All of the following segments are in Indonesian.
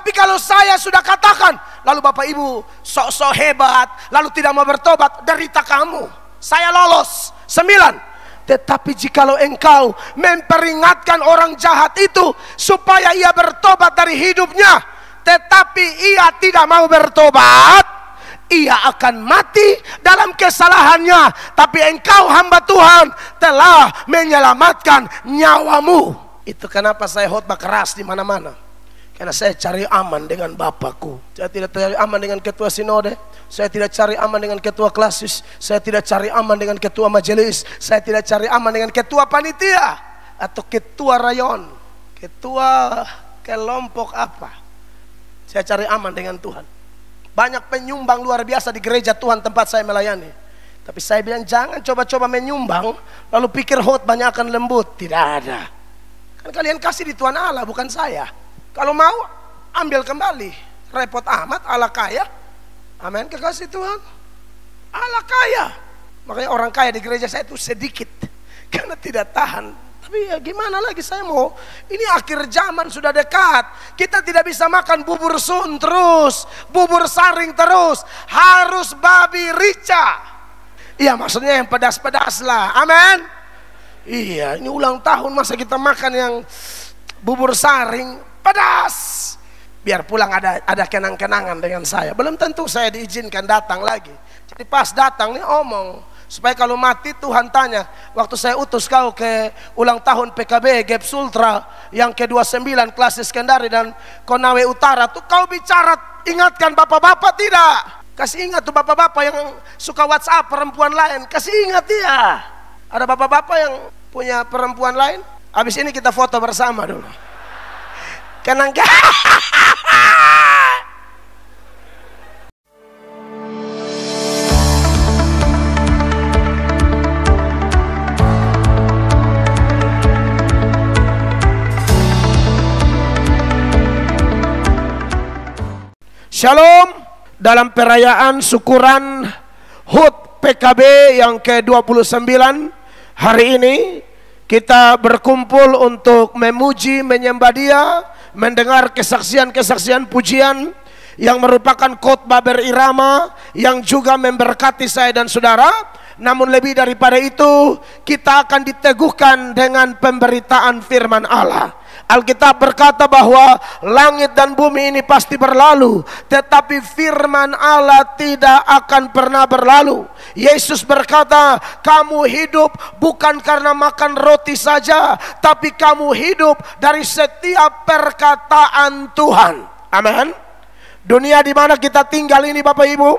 Tapi kalau saya sudah katakan, lalu Bapak Ibu sok-sok hebat, lalu tidak mau bertobat, derita kamu. Saya lolos. 9. Tetapi jikalau engkau memperingatkan orang jahat itu supaya ia bertobat dari hidupnya, tetapi ia tidak mau bertobat, ia akan mati dalam kesalahannya. Tapi engkau hamba Tuhan telah menyelamatkan nyawamu. Itu kenapa saya khotbah keras di mana-mana. Karena saya cari aman dengan Bapakku. Saya tidak cari aman dengan ketua sinode. Saya tidak cari aman dengan ketua klasis. Saya tidak cari aman dengan ketua majelis. Saya tidak cari aman dengan ketua panitia atau ketua rayon, ketua kelompok apa. Saya cari aman dengan Tuhan. Banyak penyumbang luar biasa di gereja Tuhan tempat saya melayani. Tapi saya bilang jangan coba-coba menyumbang lalu pikir khotbahnya akan lembut. Tidak ada. Kan kalian kasih di Tuhan Allah, bukan saya. Kalau mau ambil kembali. Repot amat, Allah kaya. Amin, kekasih Tuhan. Allah kaya. Makanya orang kaya di gereja saya itu sedikit. Karena tidak tahan. Tapi ya gimana lagi, saya mau. Ini akhir zaman sudah dekat. Kita tidak bisa makan bubur sun terus, bubur saring terus. Harus babi rica. Iya, maksudnya yang pedas-pedas lah. Amin. Iya, ini ulang tahun masa kita makan yang bubur saring pedas. Biar pulang ada kenang-kenangan dengan saya. Belum tentu saya diizinkan datang lagi. Jadi pas datang nih omong, supaya kalau mati Tuhan tanya, waktu saya utus kau ke ulang tahun PKB Gap Sultra yang ke-29 Klasis Kendari dan Konawe Utara tuh kau bicara, ingatkan bapak-bapak tidak? Kasih ingat tuh bapak-bapak yang suka WhatsApp perempuan lain, kasih ingat dia. Ada bapak-bapak yang punya perempuan lain? Habis ini kita foto bersama dulu. Kenang. Shalom. Dalam perayaan syukuran HUT PKB yang ke-29 hari ini kita berkumpul untuk memuji, menyembah Dia, mendengar kesaksian-kesaksian pujian yang merupakan khotbah berirama yang juga memberkati saya dan saudara. Namun lebih daripada itu, kita akan diteguhkan dengan pemberitaan firman Allah. Alkitab berkata bahwa langit dan bumi ini pasti berlalu, tetapi firman Allah tidak akan pernah berlalu. Yesus berkata, kamu hidup bukan karena makan roti saja, tapi kamu hidup dari setiap perkataan Tuhan. Amin. Dunia di mana kita tinggal ini Bapak Ibu,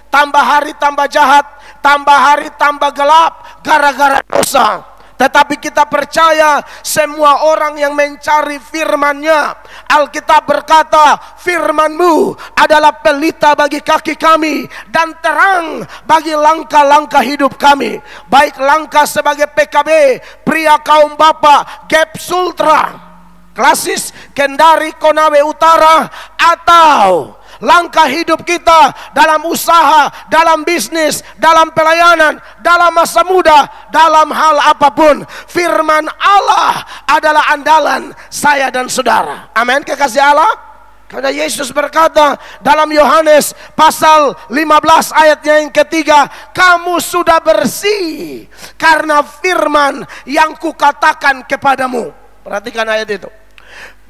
tambah hari tambah jahat, tambah hari tambah gelap gara-gara dosa. Tetapi kita percaya semua orang yang mencari firman-Nya. Alkitab berkata, firman-Mu adalah pelita bagi kaki kami dan terang bagi langkah-langkah hidup kami. Baik langkah sebagai PKB, pria kaum Bapak, Gap Sultra, Klasis Kendari Konawe Utara, atau langkah hidup kita dalam usaha, dalam bisnis, dalam pelayanan, dalam masa muda, dalam hal apapun, firman Allah adalah andalan saya dan saudara. Amin, kekasih Allah. Karena Yesus berkata dalam Yohanes pasal 15 ayatnya yang ketiga, kamu sudah bersih karena firman yang kukatakan kepadamu. Perhatikan ayat itu.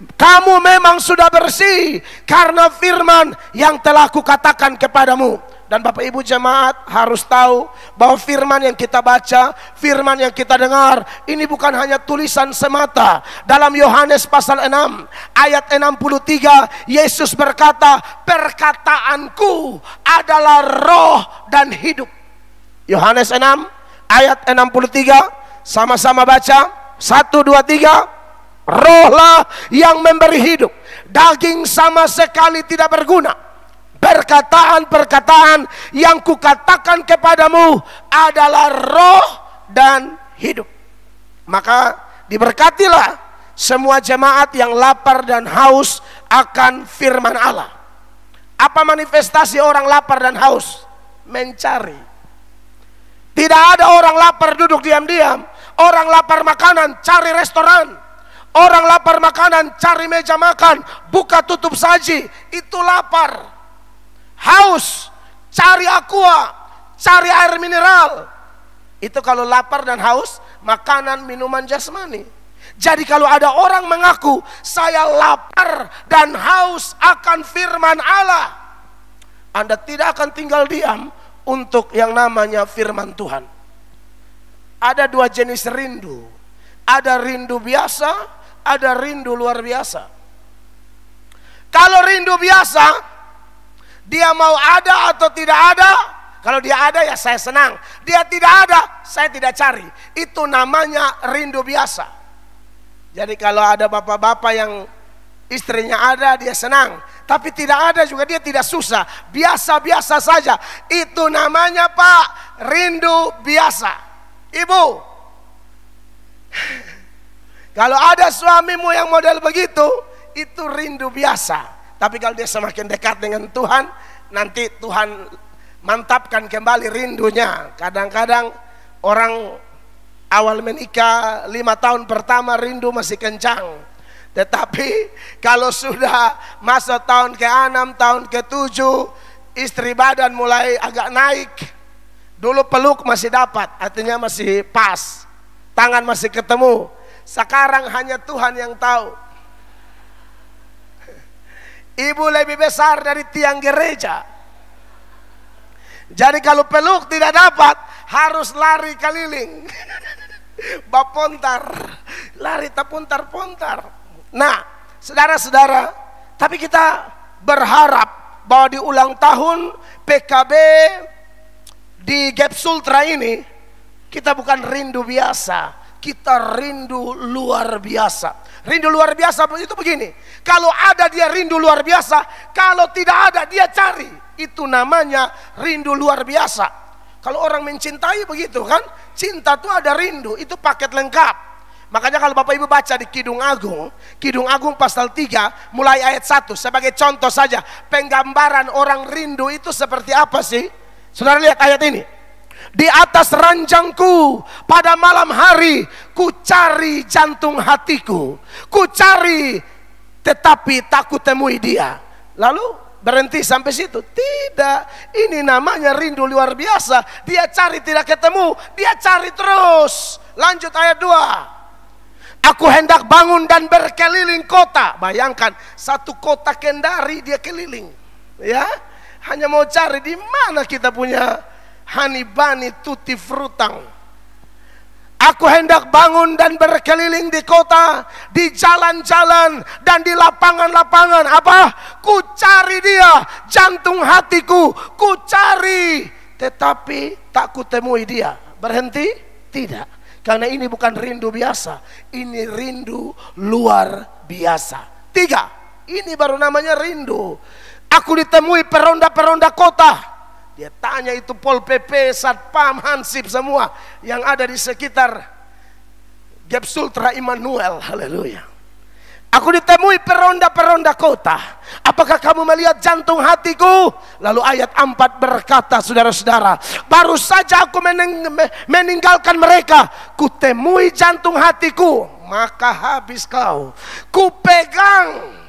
Kamu memang sudah bersih karena firman yang telah kukatakan kepadamu. Dan Bapak Ibu jemaat harus tahu bahwa firman yang kita baca, firman yang kita dengar, ini bukan hanya tulisan semata. Dalam Yohanes pasal 6 ayat 63, Yesus berkata, perkataanku adalah roh dan hidup. Yohanes 6 ayat 63, sama-sama baca, 1, 2, 3. Rohlah yang memberi hidup, daging sama sekali tidak berguna. Perkataan-perkataan yang kukatakan kepadamu adalah roh dan hidup. Maka diberkatilah semua jemaat yang lapar dan haus akan firman Allah. Apa manifestasi orang lapar dan haus? Mencari. Tidak ada orang lapar duduk diam-diam. Orang lapar makanan, cari restoran. Orang lapar makanan, cari meja makan, buka tutup saji, itu lapar. Haus, cari aqua, cari air mineral. Itu kalau lapar dan haus, makanan, minuman jasmani. Jadi kalau ada orang mengaku, saya lapar dan haus akan firman Allah, Anda tidak akan tinggal diam untuk yang namanya firman Tuhan. Ada dua jenis rindu. Ada rindu biasa, ada rindu luar biasa. Kalau rindu biasa, dia mau ada atau tidak ada. Kalau dia ada ya saya senang. Dia tidak ada, saya tidak cari. Itu namanya rindu biasa. Jadi kalau ada bapak-bapak yang istrinya ada, dia senang. Tapi tidak ada juga dia tidak susah. Biasa-biasa saja. Itu namanya Pak, rindu biasa. Ibu, kalau ada suamimu yang model begitu, itu rindu biasa. Tapi kalau dia semakin dekat dengan Tuhan, nanti Tuhan mantapkan kembali rindunya. Kadang-kadang orang awal menikah 5 tahun pertama rindu masih kencang. Tetapi kalau sudah masuk tahun ke-6, tahun ke-7, istri badan mulai agak naik. Dulu peluk masih dapat, artinya masih pas. Tangan masih ketemu. Sekarang hanya Tuhan yang tahu. Ibu lebih besar dari tiang gereja. Jadi kalau peluk tidak dapat, harus lari keliling. Bapontar, lari tapuntar-pontar. Nah, saudara-saudara, tapi kita berharap bahwa di ulang tahun PKB di Gap Sultra ini, kita bukan rindu biasa, kita rindu luar biasa. Rindu luar biasa itu begini, kalau ada dia rindu luar biasa, kalau tidak ada dia cari. Itu namanya rindu luar biasa. Kalau orang mencintai begitu kan, cinta itu ada rindu, itu paket lengkap. Makanya kalau Bapak Ibu baca di Kidung Agung pasal 3 mulai ayat 1, sebagai contoh saja penggambaran orang rindu itu seperti apa sih? Saudara lihat ayat ini. Di atas ranjangku pada malam hari ku cari jantung hatiku, ku cari tetapi tak kutemui dia. Lalu berhenti sampai situ? Tidak, ini namanya rindu luar biasa. Dia cari tidak ketemu, dia cari terus. Lanjut ayat 2. Aku hendak bangun dan berkeliling kota. Bayangkan, satu kota Kendari dia keliling. Ya, hanya mau cari di mana kita punya honey bunny tutti frutang. Aku hendak bangun dan berkeliling di kota, di jalan-jalan dan di lapangan-lapangan. Apa? Ku cari dia, jantung hatiku, ku cari, tetapi tak kutemui dia. Berhenti? Tidak. Karena ini bukan rindu biasa, ini rindu luar biasa. 3, ini baru namanya rindu. Aku ditemui peronda-peronda kota. Dia tanya itu Pol PP, Satpam, Hansip semua yang ada di sekitar Gap Sultra Immanuel. Haleluya. Aku ditemui peronda-peronda kota. Apakah kamu melihat jantung hatiku? Lalu ayat 4 berkata, saudara-saudara, baru saja aku meninggalkan mereka, kutemui jantung hatiku, maka habis kau. Kupegang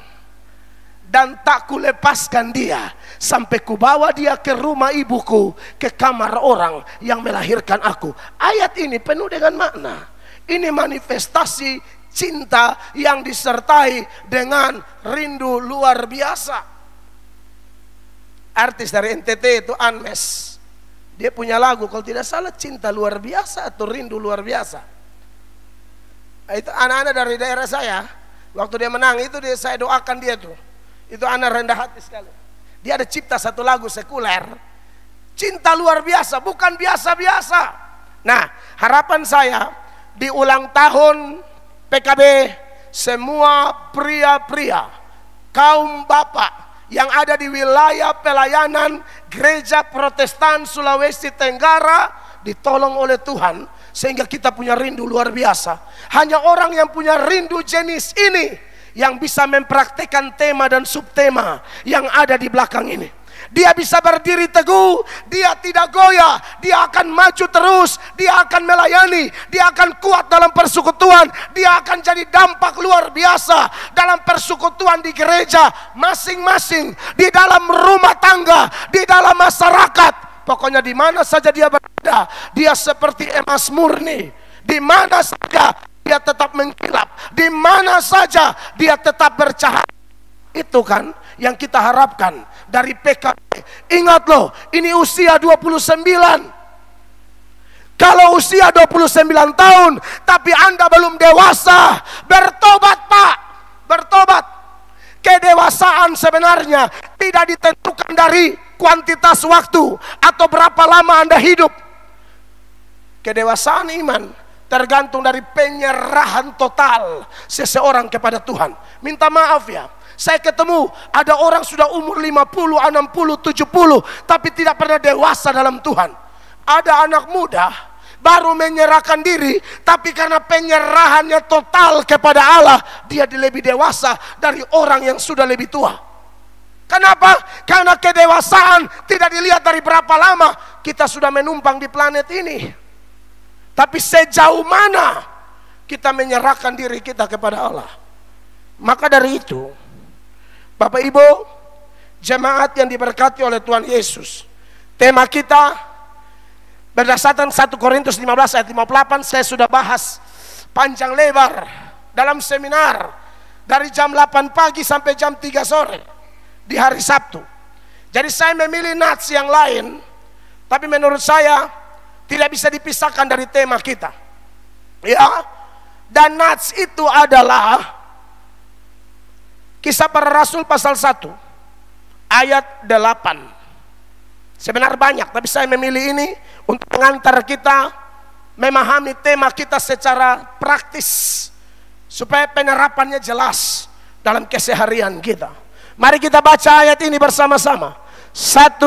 dan tak kulepaskan dia, sampai kubawa dia ke rumah ibuku, ke kamar orang yang melahirkan aku. Ayat ini penuh dengan makna. Ini manifestasi cinta yang disertai dengan rindu luar biasa. Artis dari NTT itu Anmes, dia punya lagu kalau tidak salah cinta luar biasa atau rindu luar biasa. Itu anak-anak dari daerah saya, waktu dia menang itu saya doakan dia tuh. Itu anak rendah hati sekali. Dia ada cipta satu lagu sekuler, cinta luar biasa, bukan biasa-biasa. Nah, harapan saya di ulang tahun PKB, semua pria-pria, kaum bapak yang ada di wilayah pelayanan Gereja Protestan Sulawesi Tenggara ditolong oleh Tuhan sehingga kita punya rindu luar biasa. Hanya orang yang punya rindu jenis ini yang bisa mempraktikkan tema dan subtema yang ada di belakang ini. Dia bisa berdiri teguh, dia tidak goyah, dia akan maju terus, dia akan melayani, dia akan kuat dalam persekutuan, dia akan jadi dampak luar biasa dalam persekutuan di gereja masing-masing, di dalam rumah tangga, di dalam masyarakat. Pokoknya di mana saja dia berada, dia seperti emas murni. Di mana saja dia tetap mengkilap, di mana saja dia tetap bercahaya. Itu kan yang kita harapkan dari PKB. Ingat loh, ini usia 29. Kalau usia 29 tahun tapi Anda belum dewasa, bertobat Pak, bertobat. Kedewasaan sebenarnya tidak ditentukan dari kuantitas waktu atau berapa lama Anda hidup. Kedewasaan iman tergantung dari penyerahan total seseorang kepada Tuhan. Minta maaf ya, saya ketemu ada orang sudah umur 50, 60, 70 tapi tidak pernah dewasa dalam Tuhan. Ada anak muda baru menyerahkan diri, tapi karena penyerahannya total kepada Allah, dia lebih dewasa dari orang yang sudah lebih tua. Kenapa? Karena kedewasaan tidak dilihat dari berapa lama kita sudah menumpang di planet ini, tapi sejauh mana kita menyerahkan diri kita kepada Allah. Maka dari itu, Bapak Ibu, jemaat yang diberkati oleh Tuhan Yesus, tema kita berdasarkan 1 Korintus 15 ayat 58, saya sudah bahas panjang lebar dalam seminar dari jam 8 pagi sampai jam 3 sore di hari Sabtu. Jadi saya memilih nats yang lain, tapi menurut saya tidak bisa dipisahkan dari tema kita. Ya, dan nats itu adalah Kisah Para Rasul pasal 1 ayat 8. Sebenarnya banyak, tapi saya memilih ini untuk mengantar kita memahami tema kita secara praktis, supaya penerapannya jelas dalam keseharian kita. Mari kita baca ayat ini bersama-sama. 1,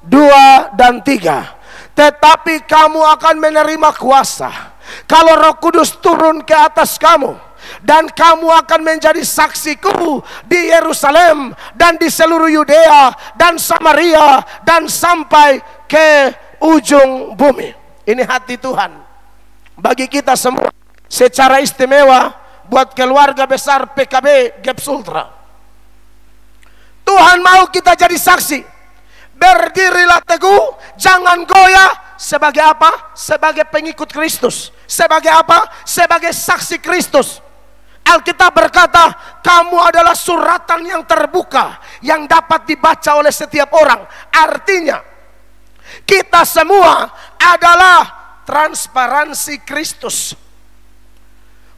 2, dan 3. Tetapi kamu akan menerima kuasa kalau Roh Kudus turun ke atas kamu, dan kamu akan menjadi saksiku di Yerusalem dan di seluruh Yudea dan Samaria dan sampai ke ujung bumi. Ini hati Tuhan bagi kita semua, secara istimewa buat keluarga besar PKB Gap Sultra. Tuhan mau kita jadi saksi. Berdirilah teguh, jangan goyah. Sebagai apa? Sebagai pengikut Kristus. Sebagai apa? Sebagai saksi Kristus. Alkitab berkata, kamu adalah suratan yang terbuka yang dapat dibaca oleh setiap orang. Artinya, kita semua adalah transparansi Kristus.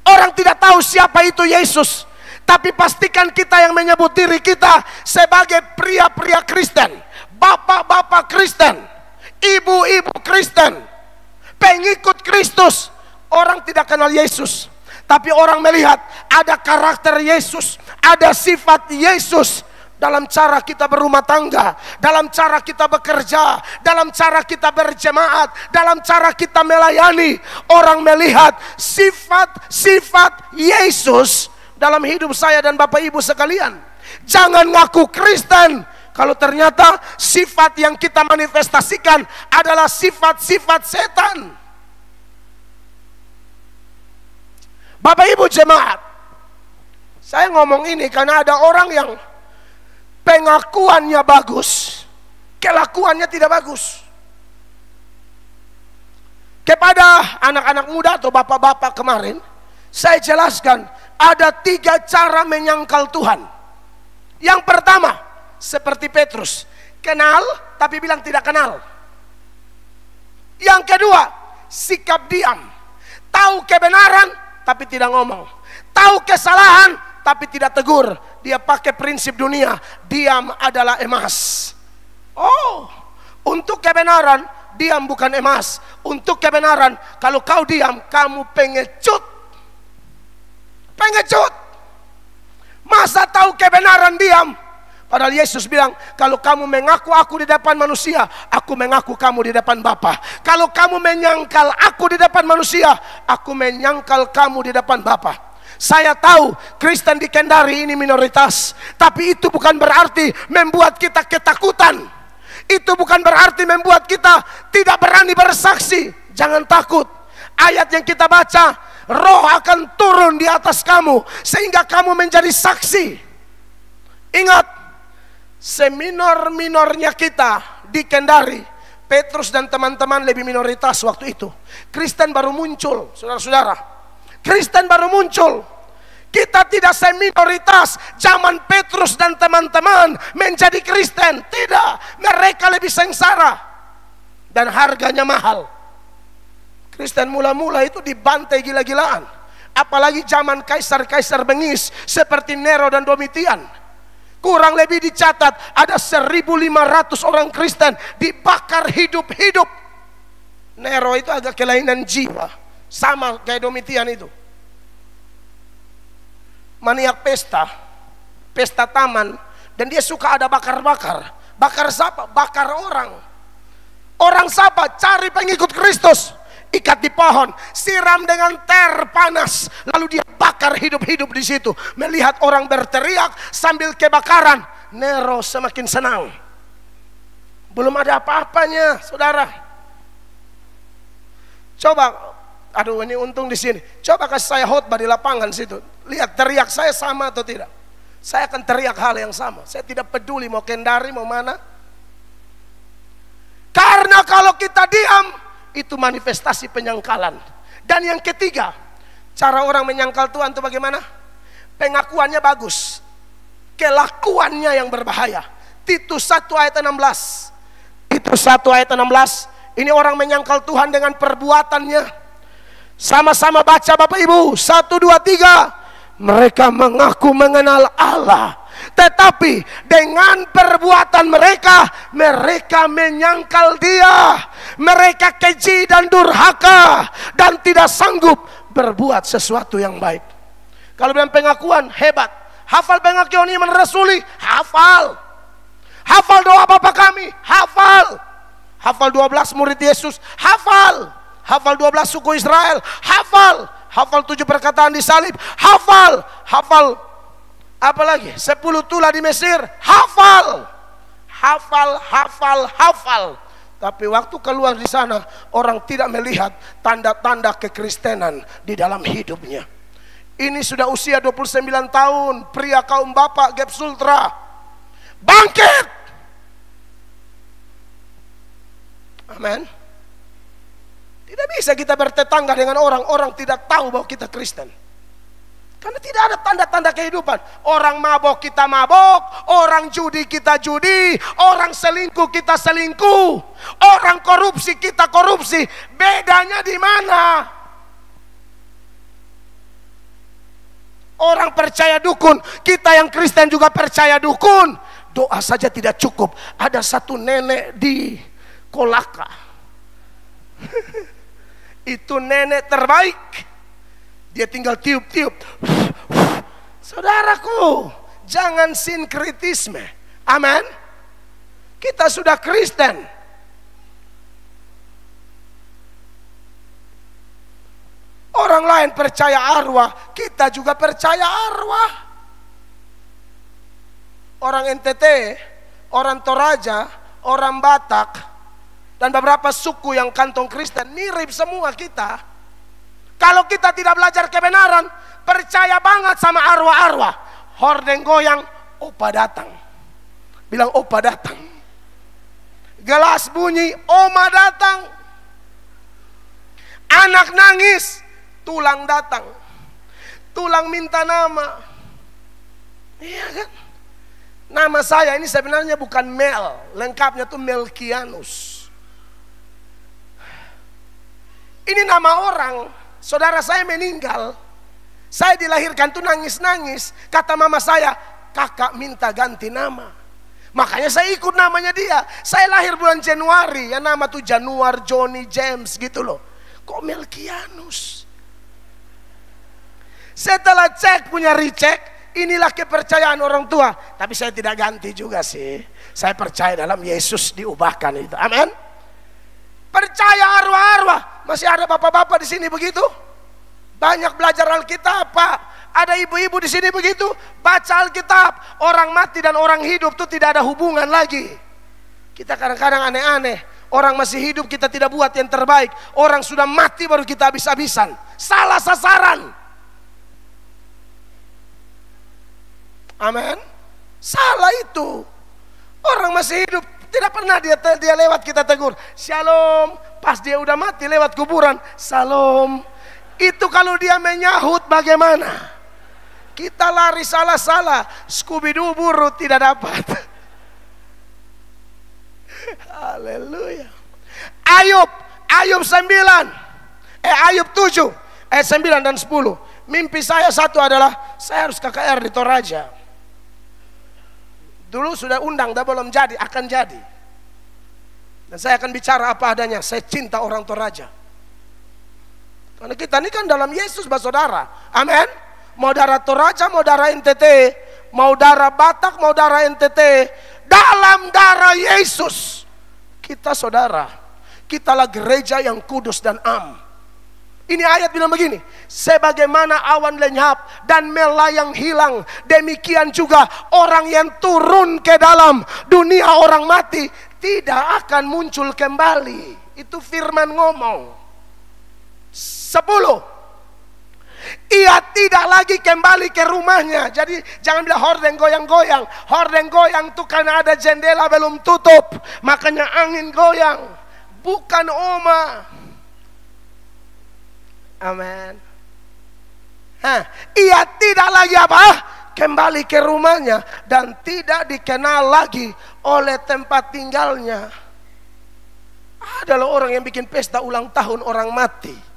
Orang tidak tahu siapa itu Yesus, tapi pastikan kita yang menyebut diri kita sebagai pria-pria Kristen, bapak-bapak Kristen, ibu-ibu Kristen, pengikut Kristus. Orang tidak kenal Yesus, tapi orang melihat ada karakter Yesus, ada sifat Yesus dalam cara kita berumah tangga, dalam cara kita bekerja, dalam cara kita berjemaat, dalam cara kita melayani. Orang melihat sifat-sifat Yesus dalam hidup saya dan Bapak Ibu sekalian. Jangan ngaku Kristen kalau ternyata sifat yang kita manifestasikan adalah sifat-sifat setan. Bapak Ibu jemaat, saya ngomong ini karena ada orang yang pengakuannya bagus, kelakuannya tidak bagus. Kepada anak-anak muda atau bapak-bapak kemarin, saya jelaskan ada 3 cara menyangkal Tuhan. Yang pertama, seperti Petrus, kenal tapi bilang tidak kenal. Yang kedua, sikap diam, tahu kebenaran tapi tidak ngomong, tahu kesalahan tapi tidak tegur. Dia pakai prinsip dunia, diam adalah emas. Oh, untuk kebenaran diam bukan emas. Untuk kebenaran, kalau kau diam, kamu pengecut. Pengecut. Masa tahu kebenaran diam? Padahal Yesus bilang, kalau kamu mengaku aku di depan manusia, aku mengaku kamu di depan Bapa. Kalau kamu menyangkal aku di depan manusia, aku menyangkal kamu di depan Bapa. Saya tahu Kristen di Kendari ini minoritas, tapi itu bukan berarti membuat kita ketakutan. Itu bukan berarti membuat kita tidak berani bersaksi. Jangan takut. Ayat yang kita baca, Roh akan turun di atas kamu sehingga kamu menjadi saksi. Ingat, seminor-minornya kita di Kendari, Petrus dan teman-teman lebih minoritas waktu itu. Kristen baru muncul, saudara-saudara. Kristen baru muncul. Kita tidak seminoritas zaman Petrus dan teman-teman menjadi Kristen. Tidak, mereka lebih sengsara dan harganya mahal. Kristen mula-mula itu dibantai gila-gilaan. Apalagi zaman kaisar-kaisar bengis seperti Nero dan Domitian. Kurang lebih dicatat ada 1.500 orang Kristen dibakar hidup-hidup. Nero itu agak kelainan jiwa, sama kayak Domitian itu. Maniak pesta taman, dan dia suka ada bakar-bakar. Bakar siapa? Bakar orang. Orang siapa? Cari pengikut Kristus. Ikat di pohon, siram dengan ter panas, lalu dia bakar hidup-hidup di situ. Melihat orang berteriak sambil kebakaran, Nero semakin senang. Belum ada apa-apanya, saudara. Coba, aduh ini untung di sini. Coba kasih saya khotbah di lapangan situ. Lihat teriak saya sama atau tidak. Saya akan teriak hal yang sama. Saya tidak peduli mau Kendari mau mana. Karena kalau kita diam, itu manifestasi penyangkalan. Dan yang ketiga, cara orang menyangkal Tuhan itu bagaimana? Pengakuannya bagus, kelakuannya yang berbahaya. Titus 1 ayat 16. Titus 1 ayat 16. Ini orang menyangkal Tuhan dengan perbuatannya. Sama-sama baca Bapak Ibu. 1, 2, 3. Mereka mengaku mengenal Allah, tetapi dengan perbuatan mereka, mereka menyangkal Dia. Mereka keji dan durhaka dan tidak sanggup berbuat sesuatu yang baik. Kalau bilang pengakuan, hebat. Hafal pengakuan iman rasuli? Hafal. Hafal doa Bapa kami? Hafal. Hafal 12 murid Yesus? Hafal. Hafal 12 suku Israel? Hafal. Hafal 7 perkataan di salib? Hafal. Hafal apa lagi? 10 tulah di Mesir? Hafal. Hafal, hafal, hafal. Tapi waktu keluar di sana, orang tidak melihat tanda-tanda kekristenan di dalam hidupnya. Ini sudah usia 29 tahun, pria kaum bapak Gap Sultra. Bangkit! Amin. Tidak bisa kita bertetangga dengan orang-orang tidak tahu bahwa kita Kristen. Karena tidak ada tanda-tanda kehidupan. Orang mabok kita mabok, orang judi kita judi, orang selingkuh kita selingkuh, orang korupsi kita korupsi. Bedanya di mana? Orang percaya dukun, kita yang Kristen juga percaya dukun. Doa saja tidak cukup. Ada satu nenek di Kolaka. Itu nenek terbaik. Dia tinggal tiup-tiup. Saudaraku, jangan sinkritisme. Amin. Kita sudah Kristen. Orang lain percaya arwah, kita juga percaya arwah. Orang NTT, orang Toraja, orang Batak, dan beberapa suku yang kantong Kristen, mirip semua kita. Kalau kita tidak belajar kebenaran, percaya banget sama arwah-arwah. Hordeng goyang, opa datang. Bilang opa datang. Gelas bunyi, oma datang. Anak nangis, tulang datang. Tulang minta nama. Iya kan? Nama saya ini sebenarnya bukan Mel, lengkapnya tuh Melkianus. Ini nama orang. Saudara saya meninggal, saya dilahirkan tuh nangis-nangis. Kata mama saya, kakak minta ganti nama. Makanya saya ikut namanya dia. Saya lahir bulan Januari, ya nama tuh Januar, Johnny, James gitu loh. Kok Melkianus? Setelah cek punya recheck, inilah kepercayaan orang tua. Tapi saya tidak ganti juga sih. Saya percaya dalam Yesus diubahkan itu. Amin. Percaya arwah-arwah. Masih ada bapak-bapak di sini begitu? Banyak belajar Alkitab, Pak. Ada ibu-ibu di sini begitu, baca Alkitab, orang mati dan orang hidup itu tidak ada hubungan lagi. Kita kadang-kadang aneh-aneh, orang masih hidup kita tidak buat yang terbaik, orang sudah mati baru kita habis-habisan. Salah sasaran. Amin. Salah itu. Orang masih hidup tidak pernah dia lewat kita tegur, shalom. Pas dia udah mati lewat kuburan, salam. Itu kalau dia menyahut bagaimana? Kita lari salah-salah, Scooby-Doo buru tidak dapat. Haleluya. Ayub 7 ayat 9 dan 10. Mimpi saya satu adalah saya harus KKR di Toraja. Dulu sudah undang, dah belum jadi, akan jadi. Dan saya akan bicara apa adanya. Saya cinta orang Toraja. Karena kita ini kan dalam Yesus, saudara. Amin. Mau darah Toraja, mau darah NTT, mau darah Batak, mau darah NTT, dalam darah Yesus kita saudara. Kitalah gereja yang kudus dan am. Ini ayat bilang begini, sebagaimana awan lenyap dan melayang hilang, demikian juga orang yang turun ke dalam dunia orang mati tidak akan muncul kembali. Itu firman ngomong. 10. Ia tidak lagi kembali ke rumahnya. Jadi jangan bilang horden goyang-goyang. Horden goyang itu karena ada jendela belum tutup, makanya angin goyang. Bukan Oma. Amin. Ia tidak lagi apa? Kembali ke rumahnya dan tidak dikenal lagi oleh tempat tinggalnya. Adalah orang yang bikin pesta ulang tahun orang mati.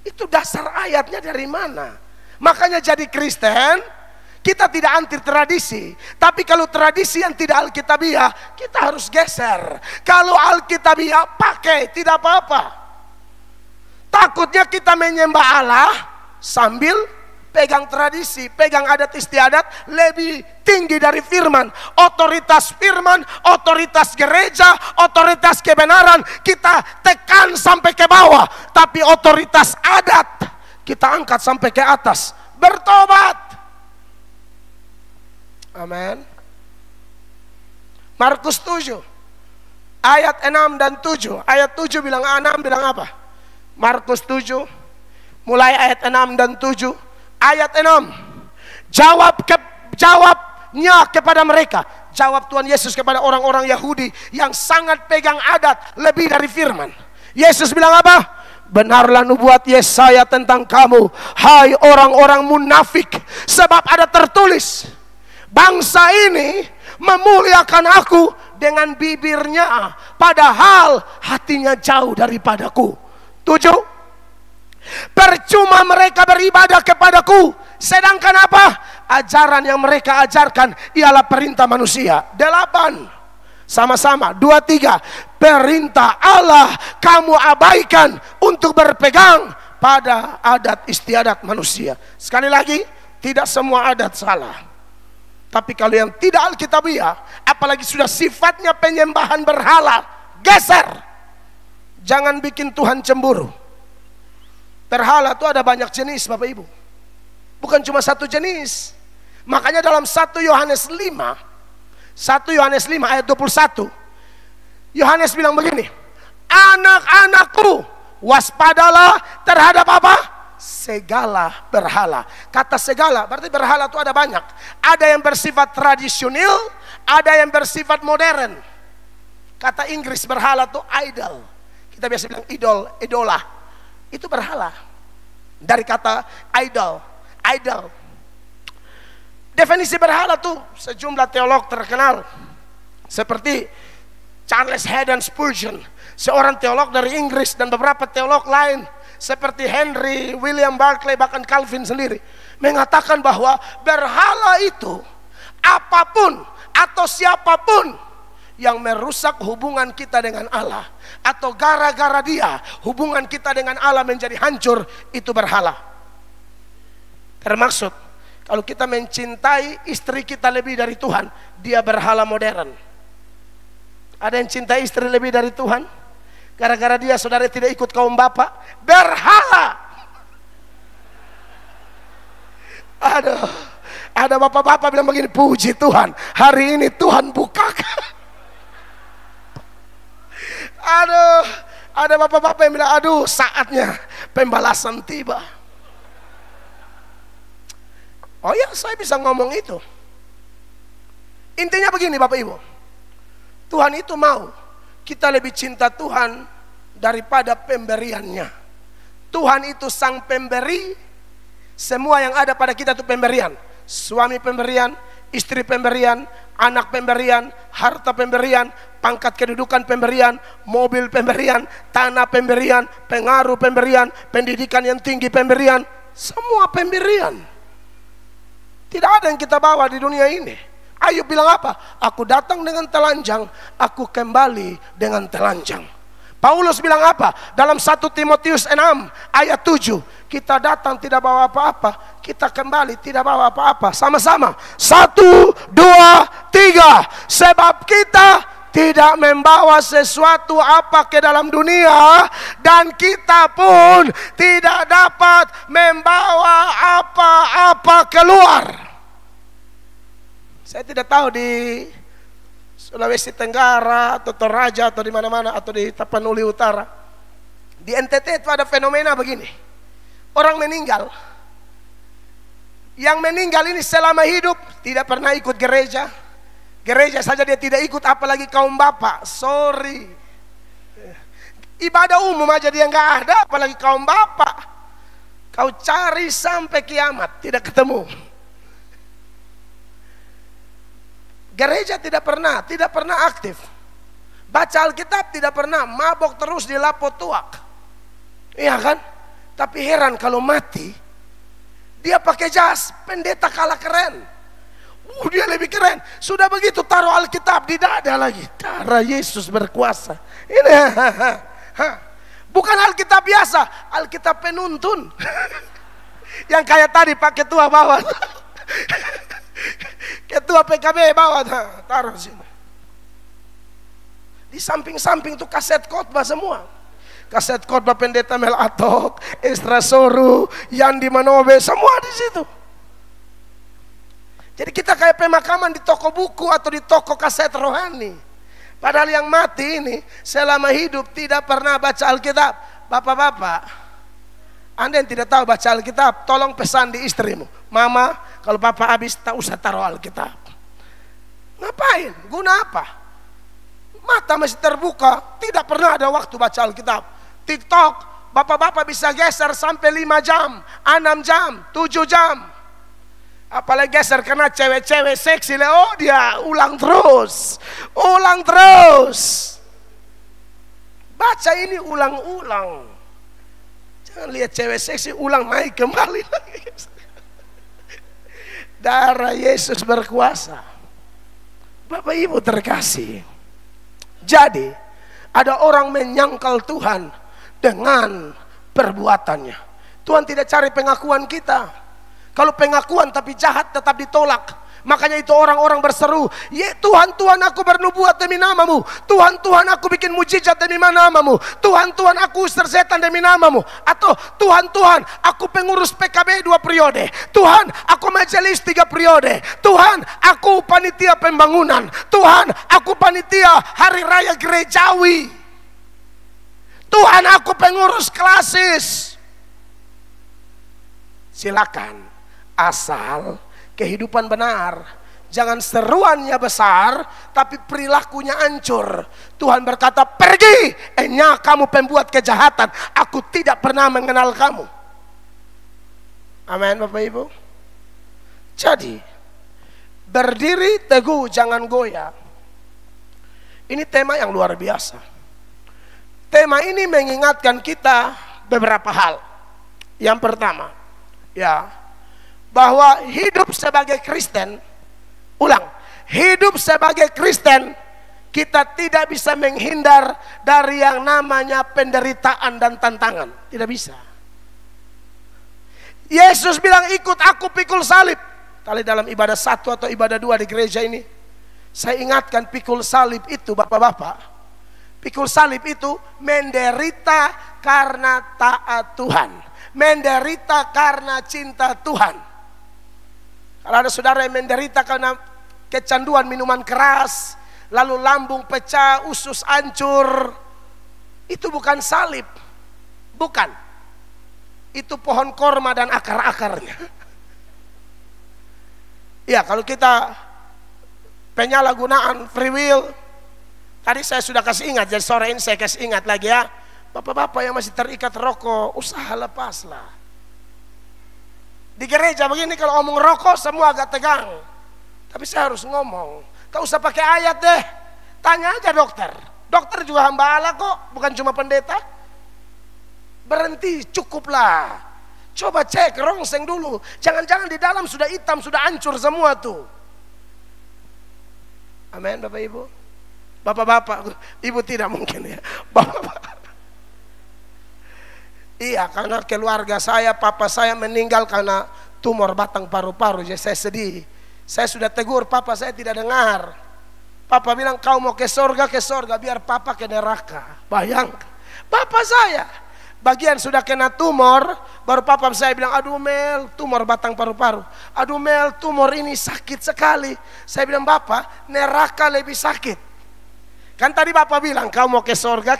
Itu dasar ayatnya dari mana? Makanya jadi Kristen, kita tidak anti tradisi. Tapi kalau tradisi yang tidak Alkitabiah, kita harus geser. Kalau Alkitabiah pakai, tidak apa-apa. Takutnya kita menyembah Allah sambil pegang tradisi, pegang adat istiadat lebih tinggi dari firman. Otoritas firman, otoritas gereja, otoritas kebenaran kita tekan sampai ke bawah. Tapi otoritas adat kita angkat sampai ke atas. Bertobat. Amin. Markus 7 ayat 6 dan 7. Ayat 7 bilang 6 bilang apa? Markus 7 mulai ayat 6 dan 7. Ayat 6, jawabnya kepada mereka. Jawab Tuhan Yesus kepada orang-orang Yahudi yang sangat pegang adat lebih dari firman. Yesus bilang apa? Benarlah nubuat Yesaya tentang kamu, hai orang-orang munafik. Sebab ada tertulis, bangsa ini memuliakan aku dengan bibirnya, padahal hatinya jauh daripadaku. 7. Percuma mereka beribadah kepadaku, sedangkan apa? Ajaran yang mereka ajarkan ialah perintah manusia. 8. Sama-sama 2, 3. Perintah Allah kamu abaikan untuk berpegang pada adat istiadat manusia. Sekali lagi, tidak semua adat salah. Tapi kalau yang tidak Alkitabiah, apalagi sudah sifatnya penyembahan berhala, geser. Jangan bikin Tuhan cemburu. Berhala itu ada banyak jenis Bapak Ibu. Bukan cuma satu jenis. Makanya dalam 1 Yohanes 5 ayat 21, Yohanes bilang begini, anak-anakku, waspadalah terhadap apa? Segala berhala. Kata segala berarti berhala itu ada banyak. Ada yang bersifat tradisional, ada yang bersifat modern. Kata Inggris berhala itu idol. Kita biasa bilang idola. Itu berhala. Dari kata idol. Definisi berhala tuh sejumlah teolog terkenal seperti Charles Haddon Spurgeon, seorang teolog dari Inggris, dan beberapa teolog lain seperti Henry, William Barclay, bahkan Calvin sendiri mengatakan bahwa berhala itu apapun atau siapapun yang merusak hubungan kita dengan Allah, atau gara-gara dia hubungan kita dengan Allah menjadi hancur, itu berhala. Termaksud kalau kita mencintai istri kita lebih dari Tuhan, dia berhala modern. Ada yang cintai istri lebih dari Tuhan, gara-gara dia saudara tidak ikut kaum bapak, berhala. Aduh, ada bapak-bapak bilang begini, puji Tuhan, hari ini Tuhan bukakan. Aduh, ada bapak-bapak yang bilang, aduh saatnya pembalasan tiba. Oh ya, saya bisa ngomong itu. Intinya begini Bapak Ibu, Tuhan itu mau kita lebih cinta Tuhan daripada pemberiannya. Tuhan itu sang pemberi, semua yang ada pada kita itu pemberian. Suami pemberian, istri pemberian, anak pemberian, harta pemberian, pangkat kedudukan pemberian, mobil pemberian, tanah pemberian, pengaruh pemberian, pendidikan yang tinggi pemberian, semua pemberian. Tidak ada yang kita bawa di dunia ini. Ayub bilang apa? Aku datang dengan telanjang, aku kembali dengan telanjang. Paulus bilang apa? Dalam 1 Timotius 6 ayat 7, kita datang tidak bawa apa-apa, kita kembali tidak bawa apa-apa. Sama-sama, 1, 2, 3. Sebab kita tidak membawa sesuatu apa ke dalam dunia, dan kita pun tidak dapat membawa apa-apa keluar. Saya tidak tahu di Sulawesi Tenggara atau Toraja atau di mana-mana atau di Tapanuli Utara. Di NTT itu ada fenomena begini. Orang meninggal. Yang meninggal ini selama hidup tidak pernah ikut gereja. Gereja saja dia tidak ikut, apalagi kaum bapak. Sorry. Ibadah umum aja dia nggak ada, apalagi kaum bapak. Kau cari sampai kiamat tidak ketemu. Gereja tidak pernah aktif. Baca Alkitab tidak pernah, mabok terus di lapo tuak. Iya kan? Tapi heran kalau mati, dia pakai jas, pendeta kalah keren. Dia lebih keren. Sudah begitu taruh Alkitab di dada lagi. Darah Yesus berkuasa. Ini bukan Alkitab biasa, Alkitab penuntun. Yang kayak tadi Pak Ketua bawa. Ketua PKB bawa, taruh sini. Di samping-samping itu kaset khotbah semua. Kaset khotbah pendeta Mel Atok, Estra Soru, Yandi Manobe, semua di situ. Jadi kita kayak pemakaman di toko buku atau di toko kaset rohani. Padahal yang mati ini selama hidup tidak pernah baca Alkitab. Bapak-bapak, Anda yang tidak tahu baca Alkitab, tolong pesan di istrimu, Mama, kalau papa habis tak usah taruh Alkitab. Ngapain? Guna apa? Mata masih terbuka, tidak pernah ada waktu baca Alkitab. TikTok, bapak-bapak bisa geser sampai 5 jam, 6 jam, 7 jam. Apalagi geser karena cewek-cewek seksi, oh dia ulang terus. Ulang terus. Baca ini ulang-ulang. Jangan lihat cewek seksi ulang naik kembali lagi. Darah Yesus berkuasa. Bapak Ibu terkasih. Jadi ada orang menyangkal Tuhan dengan perbuatannya. Tuhan tidak cari pengakuan kita. Kalau pengakuan tapi jahat tetap ditolak. Makanya itu orang-orang berseru, ya Tuhan, Tuhan aku bernubuat demi namamu. Tuhan, Tuhan aku bikin mujizat demi namamu. Tuhan, Tuhan aku usir setan demi namamu. Atau Tuhan, Tuhan aku pengurus PKB 2 periode. Tuhan aku majelis 3 periode. Tuhan aku panitia pembangunan. Tuhan aku panitia hari raya gerejawi. Tuhan aku pengurus klasis. Silakan, asal kehidupan benar. Jangan seruannya besar tapi perilakunya hancur. Tuhan berkata, pergi, kamu pembuat kejahatan, aku tidak pernah mengenal kamu. Amin Bapak Ibu. Jadi berdiri teguh, jangan goyah. Ini tema yang luar biasa. Tema ini mengingatkan kita beberapa hal. Yang pertama, bahwa hidup sebagai Kristen, hidup sebagai Kristen, kita tidak bisa menghindar dari yang namanya penderitaan dan tantangan. Tidak bisa. Yesus bilang, ikut aku pikul salib. Kali dalam ibadah 1 atau ibadah 2 di gereja ini, saya ingatkan pikul salib itu bapak-bapak. Pikul salib itu menderita karena taat Tuhan. Menderita karena cinta Tuhan. Kalau ada saudara yang menderita karena kecanduan minuman keras, lalu lambung pecah, usus hancur, itu bukan salib, bukan. Itu pohon korma dan akar-akarnya. Ya, kalau kita penyalahgunaan free will, tadi saya sudah kasih ingat, jadi sore ini saya kasih ingat lagi ya. Bapak-bapak yang masih terikat rokok, usaha lepaslah. Di gereja begini kalau ngomong rokok semua agak tegang. Tapi saya harus ngomong, tak usah pakai ayat deh. Tanya aja dokter. Dokter juga hamba Allah kok, bukan cuma pendeta. Berhenti, cukuplah. Coba cek rongseng dulu. Jangan-jangan di dalam sudah hitam, sudah hancur semua tuh. Amin Bapak Ibu. Bapak-bapak, Ibu tidak mungkin ya. Bapak-bapak. Iya, karena keluarga saya, papa saya meninggal karena tumor batang paru-paru. Jadi saya sedih. Saya sudah tegur papa, saya tidak dengar. Papa bilang kau mau ke sorga, biar papa ke neraka. Bayangkan, papa saya bagian sudah kena tumor, baru papa saya bilang, aduh Mel, tumor batang paru-paru. Aduh Mel, tumor ini sakit sekali. Saya bilang, bapak, neraka lebih sakit. Kan tadi bapak bilang kau mau ke sorga,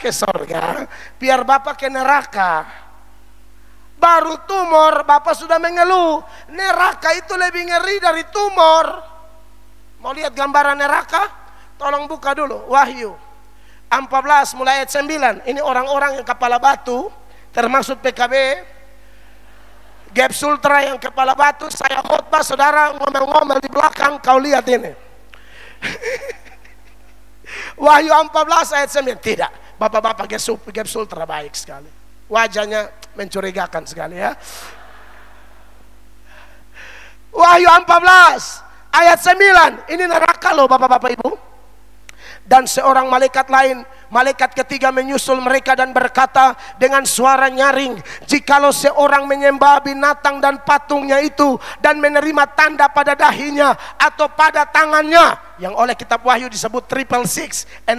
biar bapak ke neraka. Baru tumor, bapak sudah mengeluh. Neraka itu lebih ngeri dari tumor. Mau lihat gambaran neraka? Tolong buka dulu Wahyu 14 mulai ayat 9. Ini orang-orang yang kepala batu, termasuk PKB Gap Sultra yang kepala batu. Saya khotbah, saudara ngomel-ngomel di belakang. Kau lihat ini. Wahyu 14 ayat 9. Tidak, bapak-bapak Gap Sultra baik sekali. Wajahnya mencurigakan sekali ya. Wahyu 14 ayat 9. Ini neraka loh bapak-bapak ibu. Dan seorang malaikat lain, malaikat ketiga menyusul mereka dan berkata dengan suara nyaring, jikalau seorang menyembah binatang dan patungnya itu dan menerima tanda pada dahinya atau pada tangannya, yang oleh kitab Wahyu disebut 666,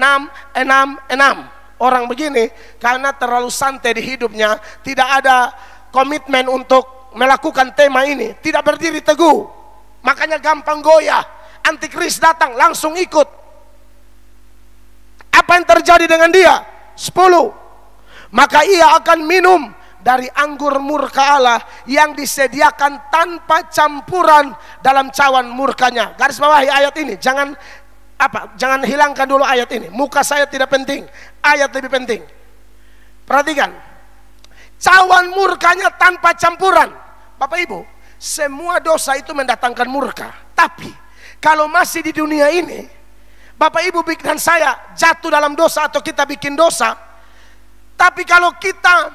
666. Orang begini karena terlalu santai di hidupnya, tidak ada komitmen untuk melakukan tema ini, tidak berdiri teguh, makanya gampang goyah. Antikris datang langsung ikut. Apa yang terjadi dengan dia? 10. Maka ia akan minum dari anggur murka Allah yang disediakan tanpa campuran dalam cawan murkanya. Garis bawahi ayat ini, jangan hilangkan dulu ayat ini. Muka saya tidak penting, ayat lebih penting. Perhatikan, cawan murkanya tanpa campuran. Bapak Ibu, semua dosa itu mendatangkan murka. Tapi kalau masih di dunia ini, Bapak Ibu dan saya jatuh dalam dosa atau kita bikin dosa, tapi kalau kita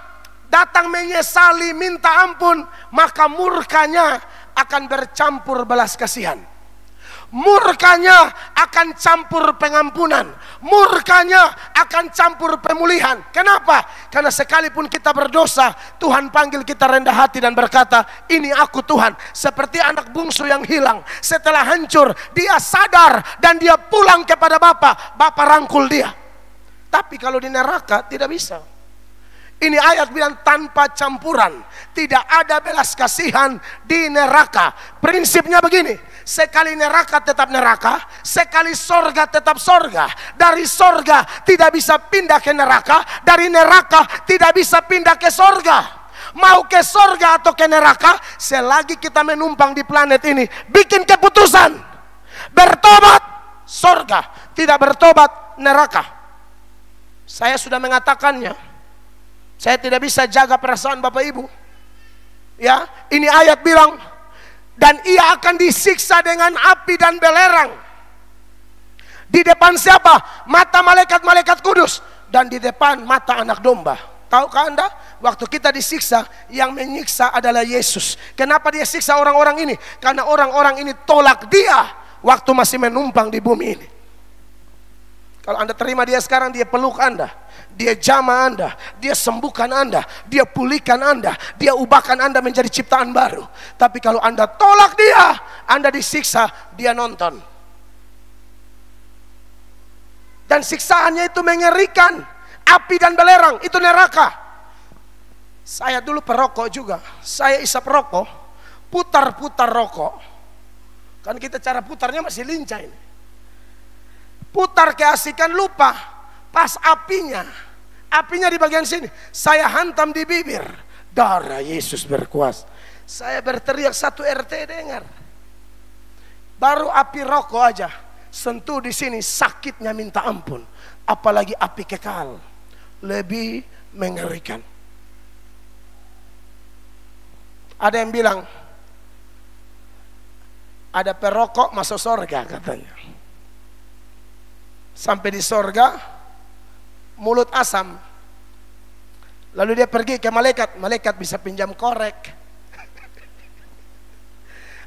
datang menyesali, minta ampun, maka murkanya akan bercampur belas kasihan. Murkanya akan campur pengampunan. Murkanya akan campur pemulihan. Kenapa? Karena sekalipun kita berdosa, Tuhan panggil kita rendah hati dan berkata, ini aku Tuhan. Seperti anak bungsu yang hilang. Setelah hancur, dia sadar dan dia pulang kepada Bapa. Bapa rangkul dia. Tapi kalau di neraka tidak bisa. Ini ayat bilang tanpa campuran. Tidak ada belas kasihan di neraka. Prinsipnya begini, sekali neraka tetap neraka, sekali sorga tetap sorga. Dari sorga tidak bisa pindah ke neraka, dari neraka tidak bisa pindah ke sorga. Mau ke sorga atau ke neraka, selagi kita menumpang di planet ini, bikin keputusan. Bertobat, sorga. Tidak bertobat, neraka. Saya sudah mengatakannya. Saya tidak bisa jaga perasaan Bapak Ibu. Ya, ini ayat bilang, dan ia akan disiksa dengan api dan belerang. Di depan siapa? Mata malaikat-malaikat kudus. Dan di depan mata anak domba. Tahukah Anda? Waktu kita disiksa, yang menyiksa adalah Yesus. Kenapa dia siksa orang-orang ini? Karena orang-orang ini tolak dia waktu masih menumpang di bumi ini. Kalau Anda terima dia sekarang, dia peluk Anda, dia jamah Anda, dia sembuhkan Anda, dia pulihkan Anda, dia ubahkan Anda menjadi ciptaan baru. Tapi kalau Anda tolak dia, Anda disiksa, dia nonton. Dan siksaannya itu mengerikan. Api dan belerang, itu neraka. Saya dulu perokok juga. Saya isap rokok, putar-putar rokok. Kan kita cara putarnya masih lincah ini. Putar keasikan lupa. Pas apinya di bagian sini. Saya hantam di bibir. Darah Yesus berkuasa. Saya berteriak, satu RT dengar. Baru api rokok aja. Sentuh di sini sakitnya minta ampun. Apalagi api kekal. Lebih mengerikan. Ada yang bilang, ada perokok masuk sorga katanya. Sampai di sorga, mulut asam. Lalu dia pergi ke malaikat. Malaikat bisa pinjam korek.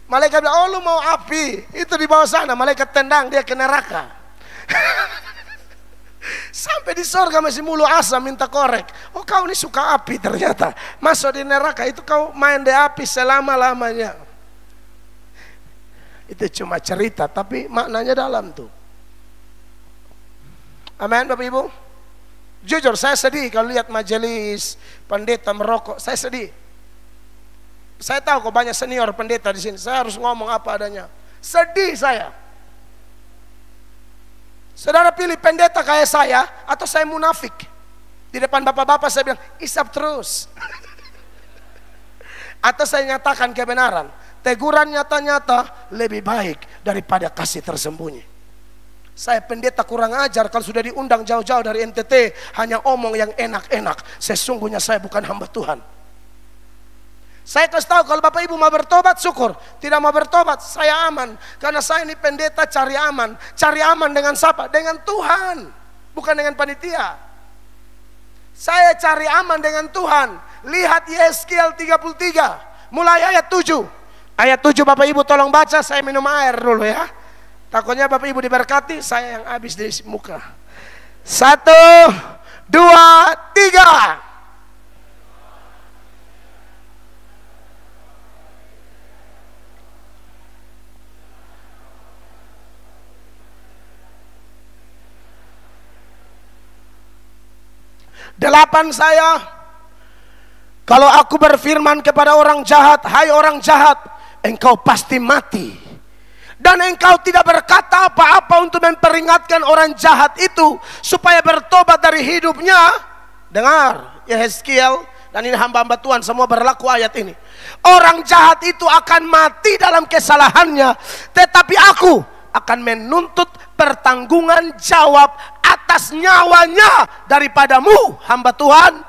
Malaikat bilang, oh lu mau api, itu di bawah sana. Malaikat tendang dia ke neraka. Sampai di sorga masih mulu asam minta korek. Oh kau ini suka api ternyata. Masuk di neraka itu kau main di api selama-lamanya. Itu cuma cerita tapi maknanya dalam tuh. Amin Bapak Ibu. Jujur saya sedih kalau lihat majelis pendeta merokok. Saya sedih. Saya tahu kok banyak senior pendeta di sini. Saya harus ngomong apa adanya. Sedih saya. Saudara pilih pendeta kayak saya atau saya munafik? Di depan bapak-bapak saya bilang, isap terus. Atau saya nyatakan kebenaran. Teguran nyata-nyata lebih baik daripada kasih tersembunyi. Saya pendeta kurang ajar kalau sudah diundang jauh-jauh dari NTT hanya omong yang enak-enak. Sesungguhnya saya bukan hamba Tuhan. Saya kasih tahu kalau Bapak Ibu mau bertobat syukur. Tidak mau bertobat saya aman. Karena saya ini pendeta cari aman. Cari aman dengan siapa? Dengan Tuhan. Bukan dengan panitia. Saya cari aman dengan Tuhan. Lihat Yeskiel 33. Mulai ayat 7. Ayat 7 Bapak Ibu tolong baca. Saya minum air dulu ya. Takutnya Bapak Ibu diberkati, saya yang habis di muka. 1, 2, 3. Delapan saya, kalau aku berfirman kepada orang jahat, hai orang jahat, engkau pasti mati. Dan engkau tidak berkata apa-apa untuk memperingatkan orang jahat itu supaya bertobat dari hidupnya. Dengar Yeskiel, dan ini hamba-hamba Tuhan semua berlaku ayat ini. Orang jahat itu akan mati dalam kesalahannya, tetapi aku akan menuntut pertanggungan jawab atas nyawanya daripadamu, hamba Tuhan.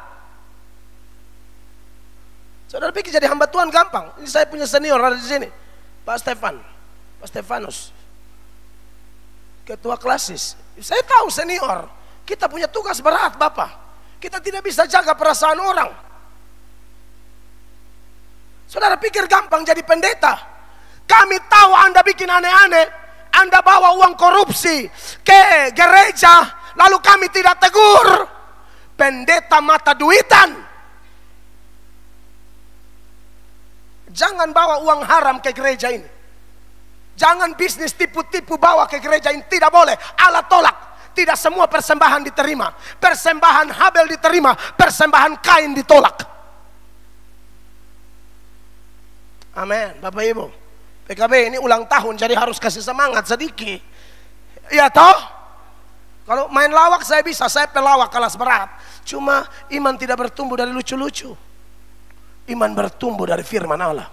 Saudara pikir jadi hamba Tuhan gampang? Ini saya punya senior ada di sini, Pak Stefanus, ketua klasis. Saya tahu senior, kita punya tugas berat Bapak. Kita tidak bisa jaga perasaan orang. Saudara pikir gampang jadi pendeta? Kami tahu Anda bikin aneh-aneh. Anda bawa uang korupsi ke gereja, lalu kami tidak tegur. Pendeta mata duitan. Jangan bawa uang haram ke gereja ini. Jangan bisnis tipu-tipu bawa ke gereja ini. Tidak boleh. Allah tolak. Tidak semua persembahan diterima. Persembahan Habel diterima. Persembahan Kain ditolak. Amin. Bapak Ibu, PKB ini ulang tahun, jadi harus kasih semangat sedikit. Iya toh? Kalau main lawak saya bisa. Saya pelawak kelas berat. Cuma iman tidak bertumbuh dari lucu-lucu. Iman bertumbuh dari firman Allah.